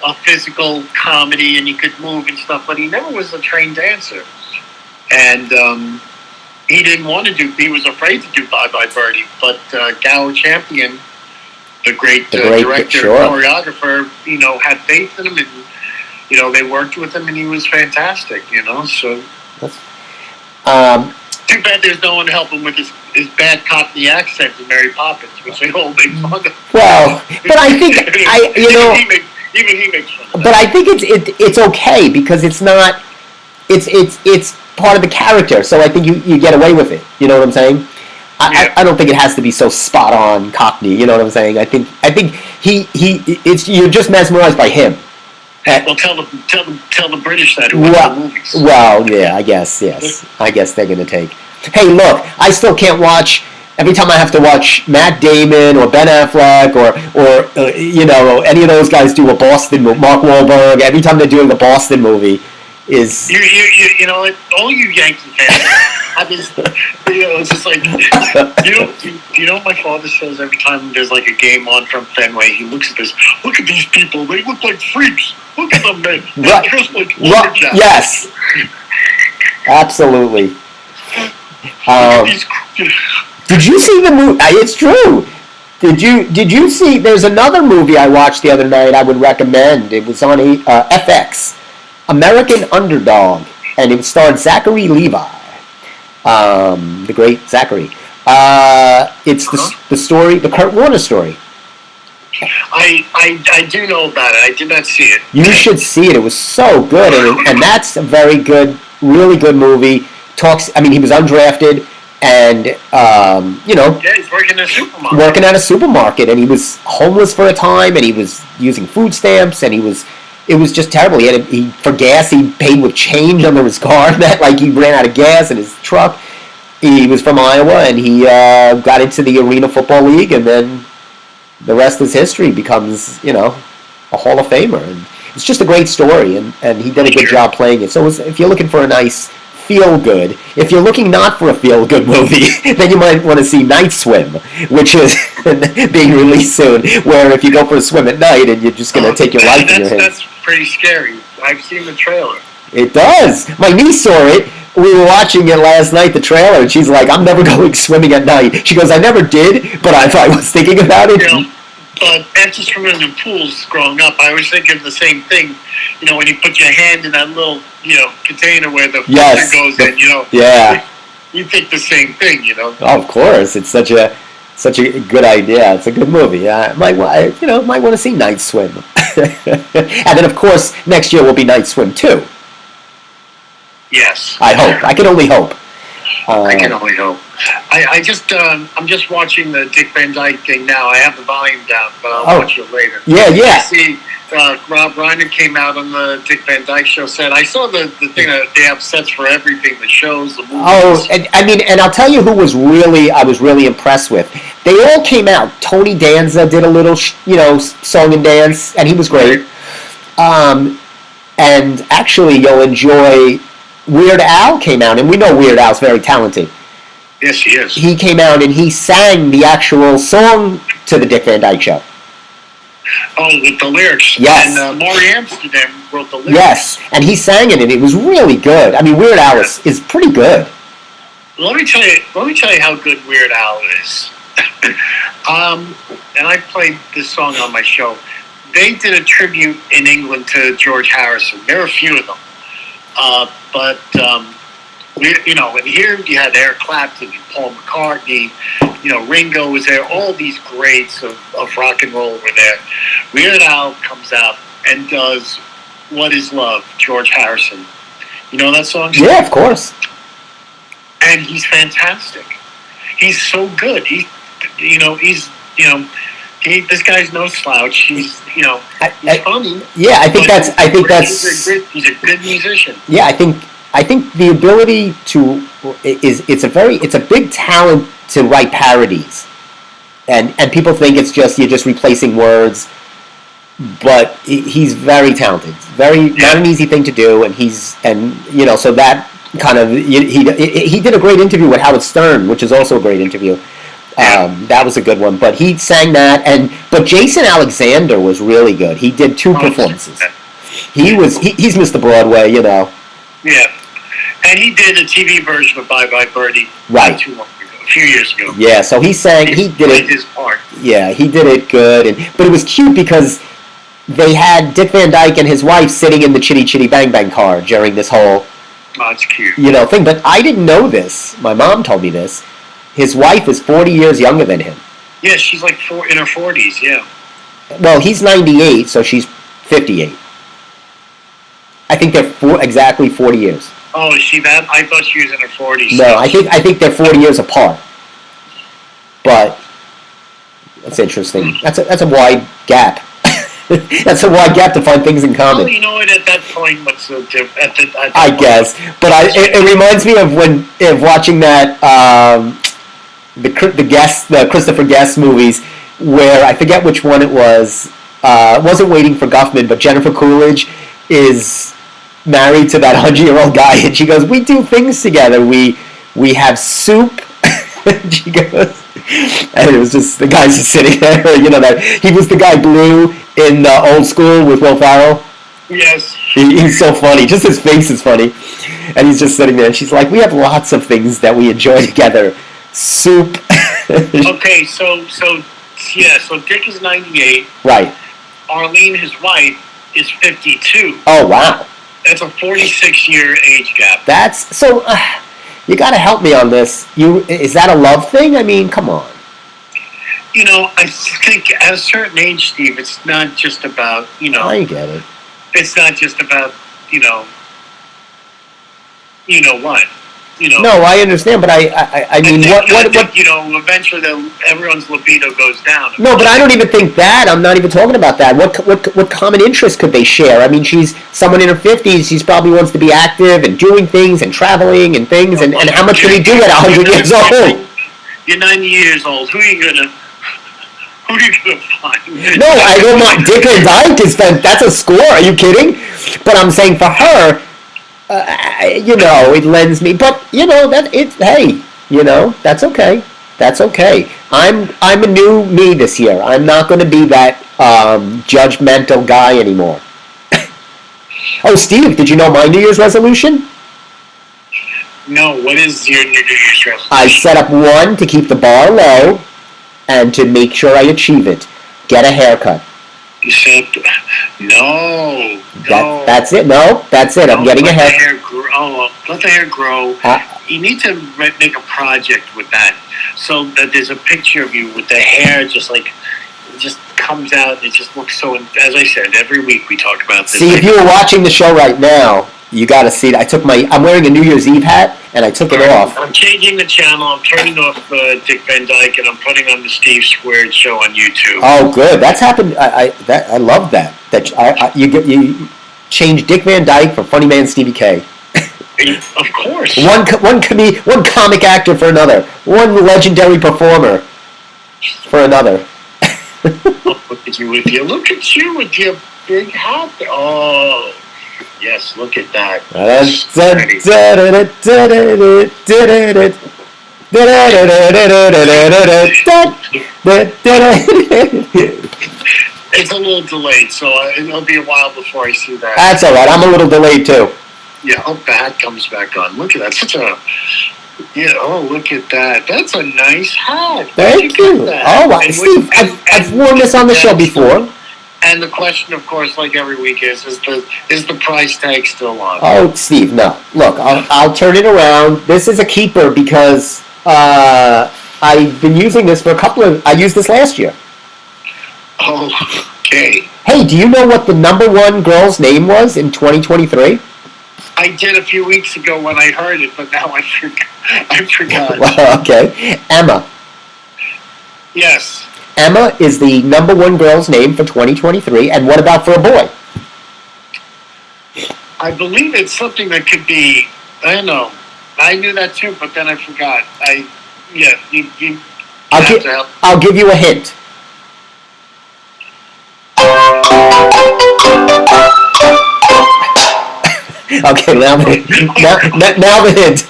of physical comedy, and he could move and stuff, but he never was a trained dancer. And he didn't want to do. He was afraid to do Bye Bye Birdie. But Gower Champion, the great director, choreographer, had faith in him, and they worked with him, and he was fantastic. So. Too bad there's no one to help him with his bad Cockney accent in Mary Poppins, which they all make fun of. Well, but I think even he makes fun of. But I think it's okay, because it's not. It's part of the character, so I think you get away with it. You know what I'm saying? I don't think it has to be so spot on Cockney. You know what I'm saying? I think it's you're just mesmerized by him. Well, tell the British that who watch the movies. Well, yeah, I guess yes. I guess they're gonna take. Hey, look, I still can't watch. Every time I have to watch Matt Damon or Ben Affleck or any of those guys do a Boston movie, Mark Wahlberg. Every time they're doing the Boston movie, is you know what? All you Yankee fans. It's just like you know what my father says every time there's like a game on from Fenway. He looks at this. Look at these people. They look like freaks. Look at them, man. They're just like lumberjacks. Yes, absolutely. Did you see the movie? It's true. Did you see? There's another movie I watched the other night. I would recommend. It was on FX, American Underdog, and it starred Zachary Levi. The great Zachary. It's the story, the Kurt Warner story. I do know about it. I did not see it. You should see it. It was so good, and that's a very good, really good movie. He was undrafted, and Yeah, he's working at a supermarket. Working at a supermarket, and he was homeless for a time, and he was using food stamps, and it was just terrible. For gas, he paid with change under his car. He ran out of gas in his truck. He was from Iowa, and he got into the Arena Football League, and then the rest is history. Becomes a Hall of Famer, and it's just a great story, and he did a good job playing it. So if you're looking for a nice feel good, if you're looking not for a feel good movie, then you might want to see Night Swim, which is being released soon. Where if you go for a swim at night, and you're just going to take your life in your hands. That's pretty scary. I've seen the trailer. It does. My niece saw it. We were watching it last night, the trailer, and she's like, "I'm never going swimming at night." She goes, "I never did, but I was thinking about it." But after swimming in pools growing up, I was thinking the same thing. When you put your hand in that little, container where the filter goes in, Yeah. You think the same thing, Oh, of course. It's such a good idea. It's a good movie. Might want to see Night Swim. And then, of course, next year will be Night Swim 2. Yes. I hope. I can only hope. I can only hope. I'm just watching the Dick Van Dyke thing now. I have the volume down, but I'll watch it later. Yeah. I see Rob Reiner came out on the Dick Van Dyke show. Said I saw the thing that they have sets for everything, the shows, the movies. Oh, and I'll tell you who I was really impressed with. They all came out. Tony Danza did a little, song and dance, and he was great. And actually, you'll enjoy. Weird Al came out, and we know Weird Al's very talented. Yes, he is. He came out and he sang the actual song to the Dick Van Dyke Show. Oh, with the lyrics. Yes. And Maury Amsterdam wrote the lyrics. Yes, and he sang it, and it was really good. Weird Al is pretty good. Let me tell you how good Weird Al is. And I played this song on my show. They did a tribute in England to George Harrison. There are a few of them. But and here you had Eric Clapton and Paul McCartney, Ringo was there, all these greats of rock and roll were there. Weird Al comes out and does What Is Love, George Harrison. You know that song? Yeah, of course. And he's fantastic. He's so good. This guy's no slouch. He's funny. Yeah, I think that's. He's a good musician. Yeah, I think the ability to it's a big talent to write parodies, and people think it's you're just replacing words, but he's very talented. Not an easy thing to do, and so that kind of he did a great interview with Howard Stern, which is also a great interview. That was a good one, but he sang that, but Jason Alexander was really good. He did 2 performances. He's Mr. Broadway, Yeah, and he did a TV version of Bye Bye Birdie. Right. A few years ago. Yeah, so he sang. He did it. His part. Yeah, he did it good, but it was cute because they had Dick Van Dyke and his wife sitting in the Chitty Chitty Bang Bang car during this whole. Oh, it's cute. Thing. But I didn't know this. My mom told me this. His wife is 40 years younger than him. Yeah, she's like in her 40s, yeah. Well, he's 98, so she's 58. I think they're exactly 40 years. Oh, is she that? I thought she was in her 40s. No, I think they're 40 years apart. But that's interesting. That's a wide gap. That's a wide gap to find things in common. Well, you know what? At that point, what's the difference? I guess, but it reminds me of watching that the Christopher Guest movies, where I forget which one it was. It wasn't Waiting for Guffman, but Jennifer Coolidge is married to that 100-year-old guy, and she goes, "We do things together. We have soup." And she goes, and it was just the guy's just sitting there. You know that he was the guy Blue in Old School with Will Ferrell. Yes. He's so funny. Just his face is funny, and he's just sitting there. And she's like, "We have lots of things that we enjoy together. Soup." Okay, so Dick is 98. Right. Arlene, his wife, is 52. Oh wow. That's a 46-year age gap. That's so. You got to help me on this. Is that a love thing? I mean, come on. You know, I think at a certain age, Steve, it's not just about, I get it. It's not just about, what. No, I understand, but I mean, what? Eventually everyone's libido goes down. No, but I don't even think that. I'm not even talking about that. What common interest could they share? I mean, she's someone in her 50s. She probably wants to be active and doing things and traveling and things. And how much can he do at 100 years old? You're 90 years old. Who are you gonna find? No, I don't want Dick Van Dyke is that's a score. Are you kidding? But I'm saying for her. It lends me, but hey, that's okay. That's okay. I'm a new me this year. I'm not going to be that judgmental guy anymore. Oh, Steve, did you know my New Year's resolution? No, what is your New Year's resolution? I set up one to keep the bar low and to make sure I achieve it. Get a haircut. You said, no. That's it. No, that's it. I'm getting a haircut. Let the hair grow. You need to make a project with that, so that there's a picture of you with the hair just comes out. It just looks so. As I said, every week we talk about this. See, if you were watching the show right now, you got to see it. I'm wearing a New Year's Eve hat, and I took it off. I'm changing the channel. I'm turning off Dick Van Dyke, and I'm putting on the Steve Squared show on YouTube. Oh, good. That's happened. I love that. You change Dick Van Dyke for Funny Man Stevie K. Of course. One comic actor for another. One legendary performer for another. Look at you with your big hat. Oh. Yes, look at that. It's a little delayed, so it'll be a while before I see that. That's all right. I'm a little delayed too. Yeah, hope the hat comes back on. Look at that. Look at that. That's a nice hat. Thank you. Oh, wow. Steve, I've worn this on the show before. And the question, of course, like every week is the price tag still on? Oh, Steve, no. Look, I'll turn it around. This is a keeper because I've been using this for I used this last year. Oh, okay. Hey, do you know what the number one girl's name was in 2023? I did a few weeks ago when I heard it, but now I forgot. Well, okay. Emma. Yes. Emma is the number one girl's name for 2023, and what about for a boy? I believe it's something that could be, I don't know. I knew that too, but then I forgot. I'll give you a hint. Okay, now the hint.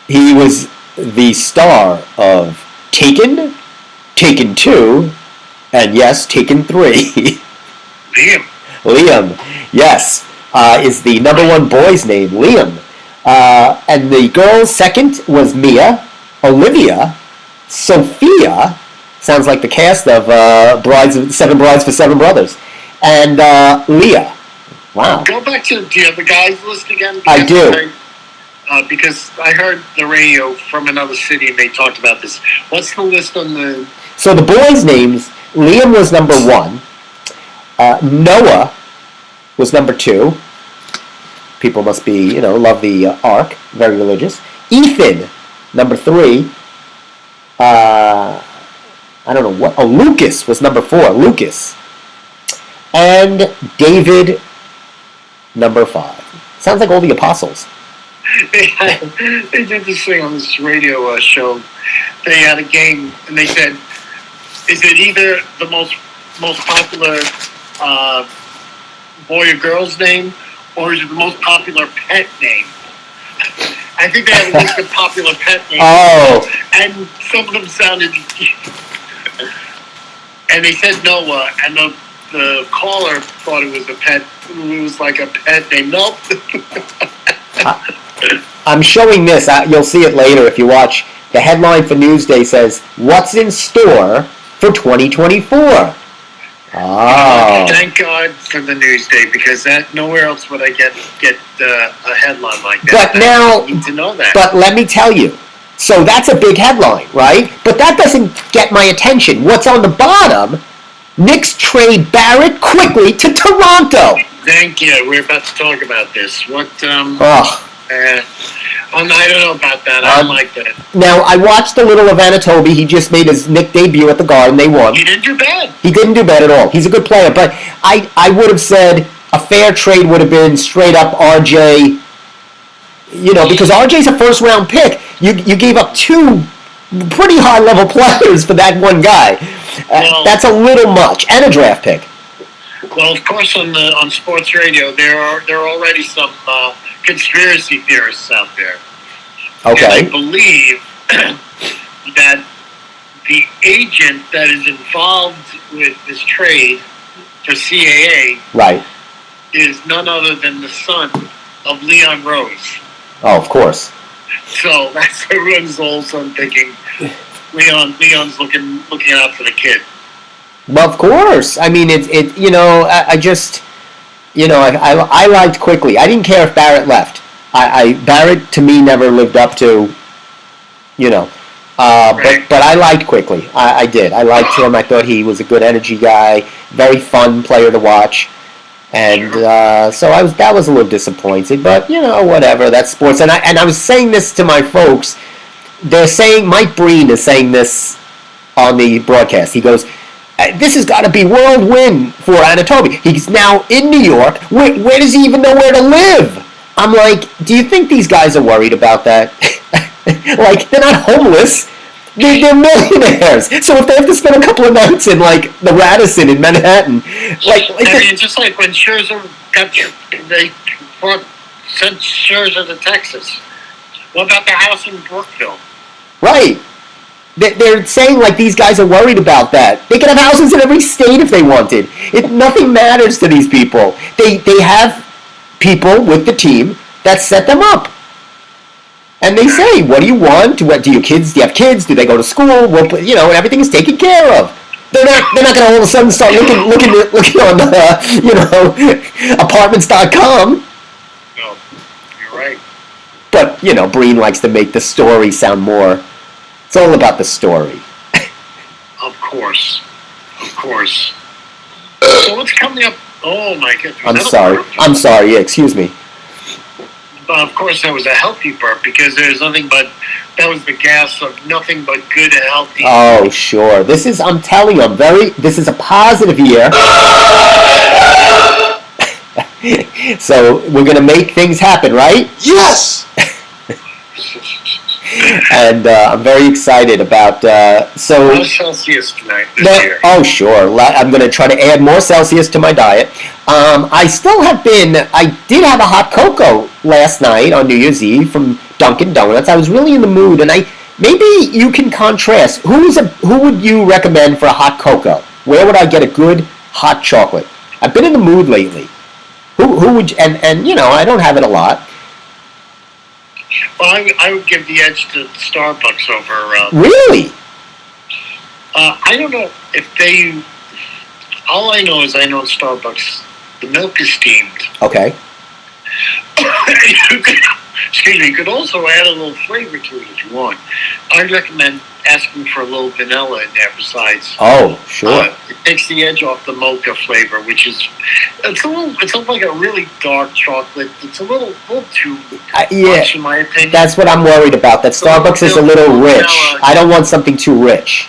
He was the star of Taken, Taken 2, and yes, Taken 3. Liam, yes, is the number one boy's name, Liam. And the girl's second was Mia, Olivia, Sophia, sounds like the cast of Seven Brides for Seven Brothers, and Leah. Wow. Go back to, do you have the guys list again? I do. Because I heard the radio from another city and they talked about this. What's the list on the... So the boys' names, Liam was number one. Noah was number two. People must be, love the Ark. Very religious. Ethan, number three. I don't know what. Oh, Lucas was number 4. Lucas. And David, number 5. Sounds like all the apostles. They did this thing on this radio show. They had a game, and they said, "Is it either the most popular boy or girl's name, or is it the most popular pet name?" I think they had a list of popular pet names. Oh. And some of them sounded. And they said no, and the caller thought it was a pet. It was like a pet name. Nope. I'm showing this. You'll see it later if you watch. The headline for Newsday says, "What's in store for 2024?" Oh. Thank God for the Newsday, because nowhere else would I get a headline like that. But now, I need to know that. But let me tell you. So that's a big headline, right? But that doesn't get my attention. What's on the bottom? Knicks trade Barrett quickly to Toronto. Thank you. We're about to talk about this. What? Oh. I don't know about that. I don't like that. Now, I watched a little of Anatobi. He just made his Knick debut at the Garden. They won. He didn't do bad. He didn't do bad at all. He's a good player. But I would have said a fair trade would have been straight up RJ. You know, because RJ's a first round pick. You gave up 2 pretty high level players for that one guy. That's a little much. And a draft pick. Well, of course, on sports radio, there are already some conspiracy theorists out there. Okay. And I believe that the agent that is involved with this trade for CAA right. is none other than the son of Leon Rose. Oh, of course. So that's everyone's also thinking Leon's looking out for the kid. Well, of course. I mean, I just, I liked quickly. I didn't care if Barrett left. Barrett, to me, never lived up to, Right. but I liked quickly. I did. I liked him. I thought he was a good energy guy, very fun player to watch. And so that was a little disappointed, but, whatever. That's sports. And I was saying this to my folks. They're saying, Mike Breen is saying this on the broadcast. He goes, "This has got to be whirlwind for Anatobi. He's now in New York. Where does he even know where to live?" I'm like, do you think these guys are worried about that? Like, they're not homeless. They're millionaires. So if they have to spend a couple of nights in, like, the Radisson in Manhattan, just like when Scherzer sent Scherzer to Texas. What about the house in Brookville? Right. They're saying like these guys are worried about that. They could have houses in every state if they wanted. Nothing matters to these people. They have people with the team that set them up. And they say, "What do you want? Do you have kids? Do they go to school? Well, everything is taken care of." They're not going to all of a sudden start looking on apartments.com. No, you're right. But Breen likes to make the story sound more. It's all about the story. Of course. So what's coming up? Oh my goodness. I'm sorry. Yeah, excuse me. But of course, that was a healthy burp, because that was the gas of nothing but good and healthy. Oh, sure. I'm telling you, this is a positive year. So we're going to make things happen, right? Yes! And I'm very excited about. No Celsius tonight this year. Oh, sure. I'm going to try to add more Celsius to my diet. I did have a hot cocoa last night on New Year's Eve from Dunkin' Donuts. I was really in the mood, and maybe you can contrast. Who would you recommend for a hot cocoa? Where would I get a good hot chocolate? I've been in the mood lately. Who would you, and I don't have it a lot. Well, I would give the edge to Starbucks over. Really? I don't know if they. All I know is I know Starbucks. The milk is steamed. Okay. Excuse me. You could also add a little flavor to it if you want. I recommend asking for a little vanilla in there besides. Oh, sure. It takes the edge off the mocha flavor, which is it's like a really dark chocolate. It's a little too much in my opinion. That's what I'm worried about. That Starbucks is a little rich. I don't want something too rich.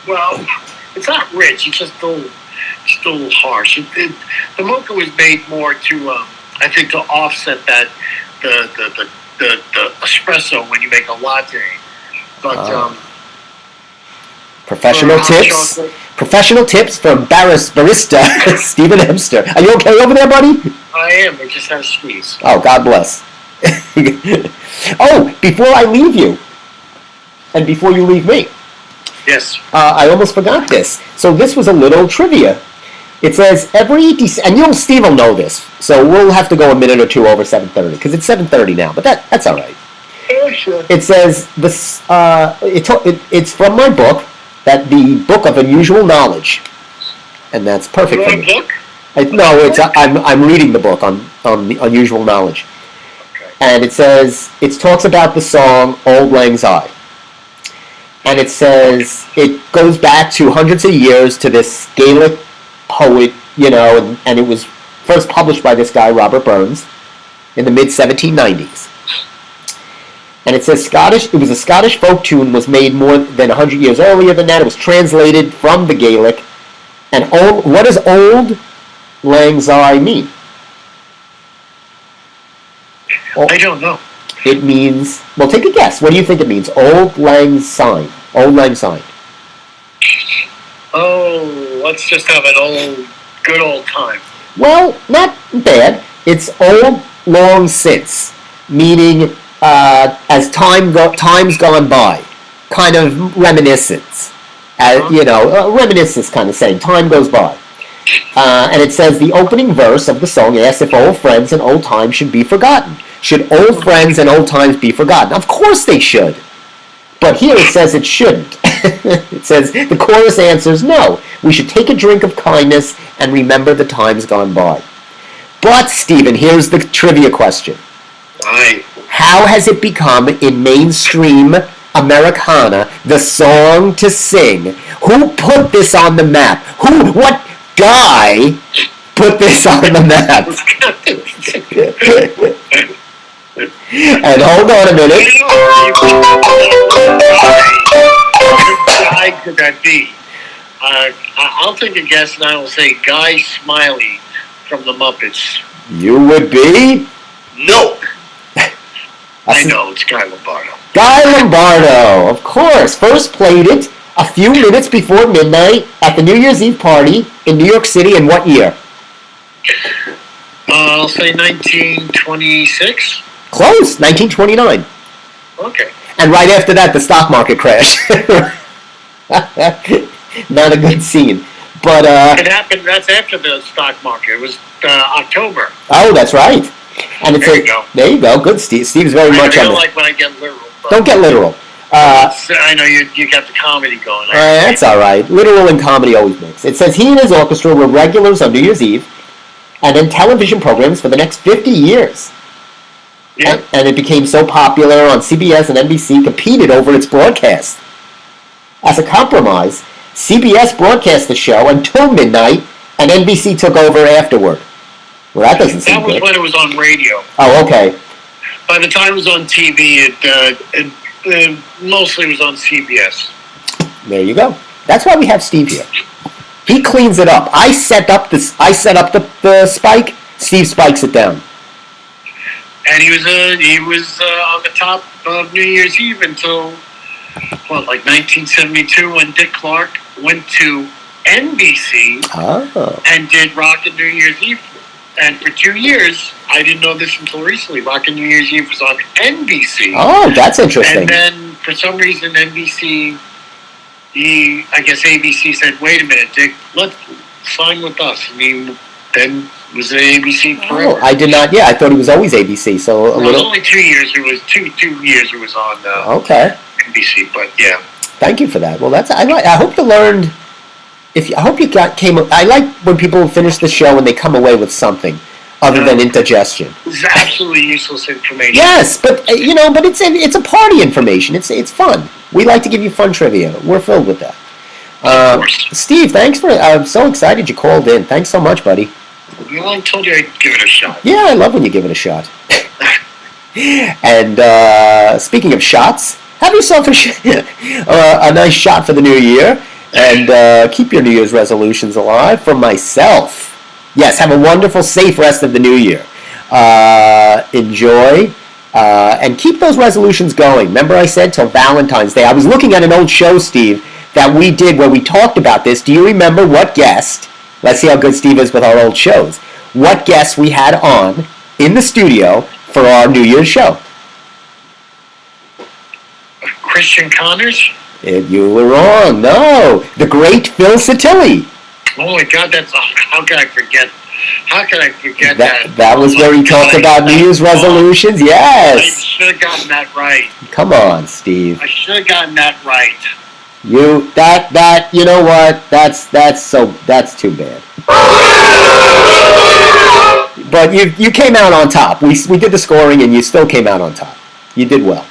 Well, it's not rich. It's just a little harsh. The mocha was made more to, I think, to offset that the espresso when you make a latte. But professional tips. Professional tips from barista Stephen Hemster. Are you okay over there, buddy? I am. I just had a sneeze. Oh, God bless. Oh, before I leave you, and before you leave me. Yes. I almost forgot this. So this was a little trivia. It says and Steve will know this, so we'll have to go a minute or two over 7:30 because it's 7:30 now. But that's all right. Sure. It says this. It's from my book, the Book of Unusual Knowledge, and that's perfect for me. Book? I'm reading the book on the unusual knowledge, okay. And it says it talks about the song "Auld Lang Syne." And it says it goes back to hundreds of years to this Gaelic poet, and it was first published by this guy, Robert Burns, in the mid-1790s. And it says it was a Scottish folk tune, was made more than 100 years earlier than that. It was translated from the Gaelic. And what does Auld Lang Syne mean? I don't know. It means, well, take a guess. What do you think it means? Auld Lang Syne. Auld Lang Syne. Oh, let's just have an good old time. Well, not bad. It's old long since, meaning as time's gone by, kind of reminiscence. Reminiscence kind of saying time goes by. And it says the opening verse of the song asks if old friends and old times should be forgotten. Should old friends and old times be forgotten? Of course they should. But here it says it shouldn't. It says the chorus answers no. We should take a drink of kindness and remember the times gone by. But, Stephen, here's the trivia question. Aye. How has it become in mainstream Americana the song to sing? Who put this on the map? What guy put this on the map? And hold on a minute. What guy could that be? I'll take a guess and I will say Guy Smiley from the Muppets. You would be? No. I know, it's Guy Lombardo. Guy Lombardo, of course. First played it a few minutes before midnight at the New Year's Eve party in New York City in what year? I'll say 1926. Close, 1929. Okay. And right after that, the stock market crashed. Not a good scene. But it happened. That's after the stock market. It was October. Oh, that's right. And it's there you go. Good, Steve. Steve's very much on it. I don't like when I get literal. Don't get literal. I know you got the comedy going. That's all right. Literal and comedy always mix. It says he and his orchestra were regulars on New Year's Eve, and then television programs for the next 50 years. Yeah. And it became so popular on CBS and NBC competed over its broadcast. As a compromise, CBS broadcast the show until midnight, and NBC took over afterward. Well, that doesn't seem good. That was when it was on radio. Oh, okay. By the time it was on TV, it mostly was on CBS. There you go. That's why we have Steve here. He cleans it up. I set up the spike. Steve spikes it down. And he was on the top of New Year's Eve until like 1972 when Dick Clark went to NBC and did Rockin' New Year's Eve. And for 2 years, I didn't know this until recently, Rockin' New Year's Eve was on NBC. Oh, that's interesting. And then, for some reason, NBC, I guess ABC said, wait a minute, Dick, let's sign with us. I mean, then was it ABC forever? Oh, I did not, I thought it was always ABC, so It was only 2 years, it was two years it was on NBC, but yeah. Thank you for that. Well, I hope you learned... I like when people finish the show and they come away with something. other than indigestion. It's absolutely useless information. Yes, but but it's a party information. It's fun. We like to give you fun trivia. We're filled with that. Of course. Steve, thanks for. I'm so excited you called in. Thanks so much, buddy. Well, I told you I'd give it a shot. Yeah, I love when you give it a shot. And speaking of shots, have yourself a nice shot for the new year, and keep your New Year's resolutions alive. For myself, yes, have a wonderful, safe rest of the new year. Enjoy, and keep those resolutions going. Remember I said till Valentine's Day. I was looking at an old show, Steve, that we did where we talked about this. Do you remember what guest? Let's see how good Steve is with our old shows. What guest we had on in the studio for our New Year's show? Christian Connors? You were wrong. No, the great Phil Satilli. Oh my God, how can I forget? How can I forget that? That was where he talked about New Year's resolutions. I Yes. should have gotten that right. Come on, Steve. I should have gotten that right. You know what? That's too bad. But you came out on top. We did the scoring and you still came out on top. You did well.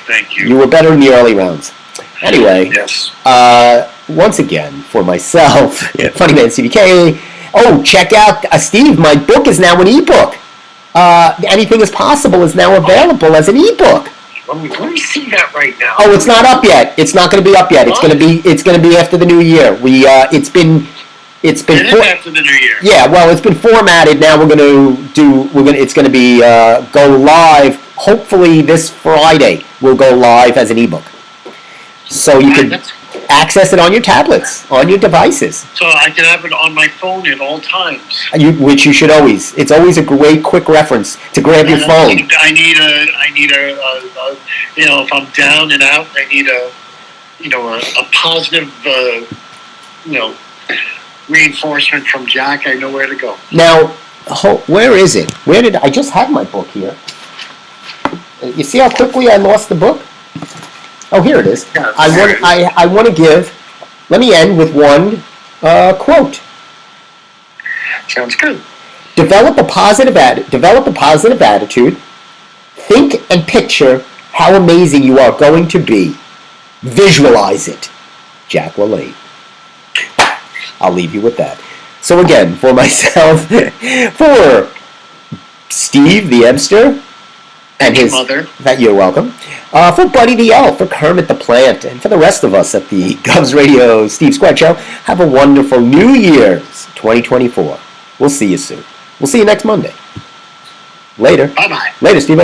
Thank you. You were better in the early rounds. Anyway, Yes. once again, for myself, Funny Man CBK. Oh, check out, Steve, my book is now an ebook. Anything is Possible is now available as an ebook. Let me see that right now. Oh, it's not up yet. It's not going to be up yet. It's going to be after the new year. It's been It is after the new year. Yeah, well, it's been formatted. Now it's going to be go live. Hopefully this Friday we'll go live as an ebook. So you can access it on your tablets, on your devices. So I can have it on my phone at all times. Which you should always. It's always a great quick reference to grab your phone. I need a if I'm down and out, I need a positive, reinforcement from Jack. I know where to go. Now, where is it? Where did I just had my book here? You see how quickly I lost the book? Oh, here it is. Yeah, I want to give. Let me end with one quote. Sounds good. Develop a positive attitude. Think and picture how amazing you are going to be. Visualize it. Jack LaLanne. I'll leave you with that. So again, for myself, for Steve the Emster, and his mother. That you're welcome. For Buddy the Elf, for Kermit the Plant, and for the rest of us at the Govs Radio Steve Squad Show, have a wonderful New Year's 2024. We'll see you soon. We'll see you next Monday. Later. Bye-bye. Later, Steve.